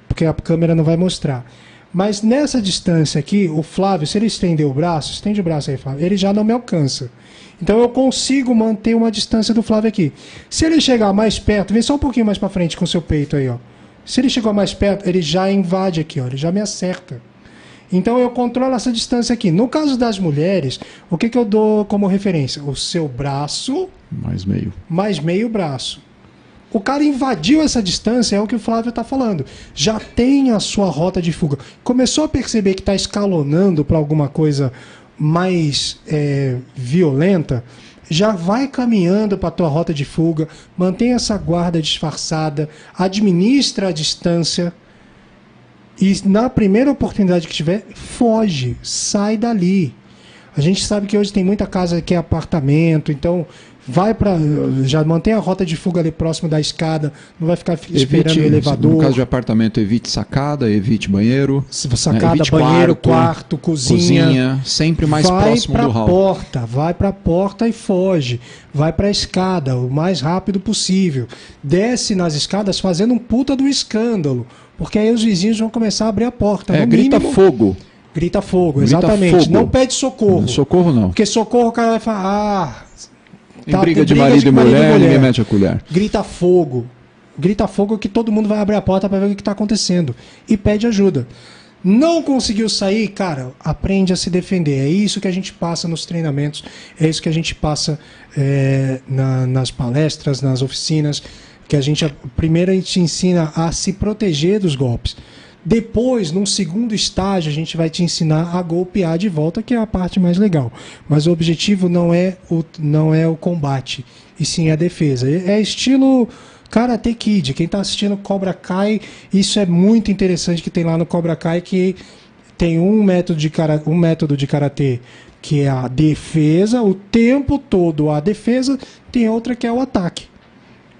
porque a câmera não vai mostrar. Mas nessa distância aqui, o Flávio, se ele estender o braço, estende o braço aí, Flávio, ele já não me alcança. Então eu consigo manter uma distância do Flávio aqui. Se ele chegar mais perto, vem só um pouquinho mais para frente com o seu peito aí, ó. Se ele chegar mais perto, ele já invade aqui, ó, ele já me acerta. Então eu controlo essa distância aqui. No caso das mulheres, o que eu dou como referência? O seu braço mais meio braço. O cara invadiu essa distância, é o que o Flávio está falando. Já tem a sua rota de fuga. Começou a perceber que está escalonando para alguma coisa mais violenta, já vai caminhando para a tua rota de fuga, mantém essa guarda disfarçada, administra a distância e na primeira oportunidade que tiver, foge, sai dali. A gente sabe que hoje tem muita casa que é apartamento, então já mantém a rota de fuga ali próximo da escada, não vai ficar esperando o elevador. No caso de apartamento, evite sacada, evite banheiro. Sacada, evite banheiro, quarto, cozinha. Sempre mais próximo do hall. Vai para a porta e foge. Vai para a escada o mais rápido possível. Desce nas escadas fazendo um puta do escândalo, porque aí os vizinhos vão começar a abrir a porta. Grita mínimo, fogo. Grita fogo, exatamente. Fogo. Não pede socorro. Socorro não. Porque socorro o cara vai falar, briga de marido e mulher, ninguém mete a colher. Grita fogo. Grita fogo que todo mundo vai abrir a porta para ver o que está acontecendo. E pede ajuda. Não conseguiu sair, cara, aprende a se defender. É isso que a gente passa nos treinamentos, é isso que a gente passa nas palestras, nas oficinas, que primeiro a gente ensina a se proteger dos golpes. Depois, num segundo estágio, a gente vai te ensinar a golpear de volta, que é a parte mais legal. Mas o objetivo não é o combate, e sim a defesa. É estilo Karate Kid. Quem está assistindo Cobra Kai, isso é muito interessante que tem lá no Cobra Kai, que tem um método de karatê que é a defesa, o tempo todo a defesa, tem outra que é o ataque.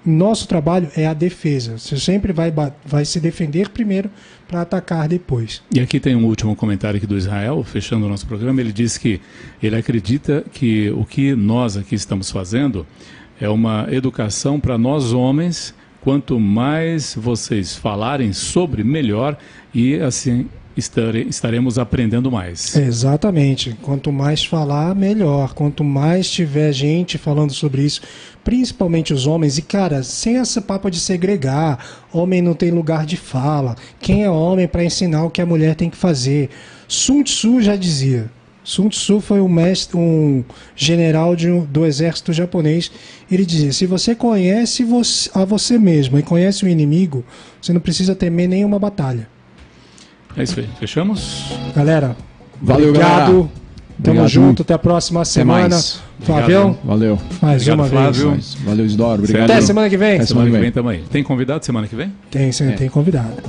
Nosso trabalho é a defesa. Você sempre vai se defender primeiro para atacar depois. E aqui tem um último comentário aqui do Israel, fechando o nosso programa. Ele diz que ele acredita que o que nós aqui estamos fazendo é uma educação para nós homens. Quanto mais vocês falarem sobre, melhor, e assim estaremos aprendendo mais. Exatamente. Quanto mais falar, melhor. Quanto mais tiver gente falando sobre isso, principalmente os homens, e cara, sem essa papo de segregar, homem não tem lugar de fala. Quem é homem para ensinar o que a mulher tem que fazer? Sun Tzu já dizia. Sun Tzu foi um general do exército japonês. Ele dizia: se você conhece a você mesmo e conhece o inimigo, você não precisa temer nenhuma batalha. É isso aí. Fechamos? Galera, valeu, obrigado. Galera. Tamo junto. Até a próxima semana. Flavião. Valeu. Mais obrigado, uma Flávio. vez. Valeu, Isidoro. Obrigado. Até semana que vem. Semana que vem também. Tem convidado semana que vem? Tem convidado.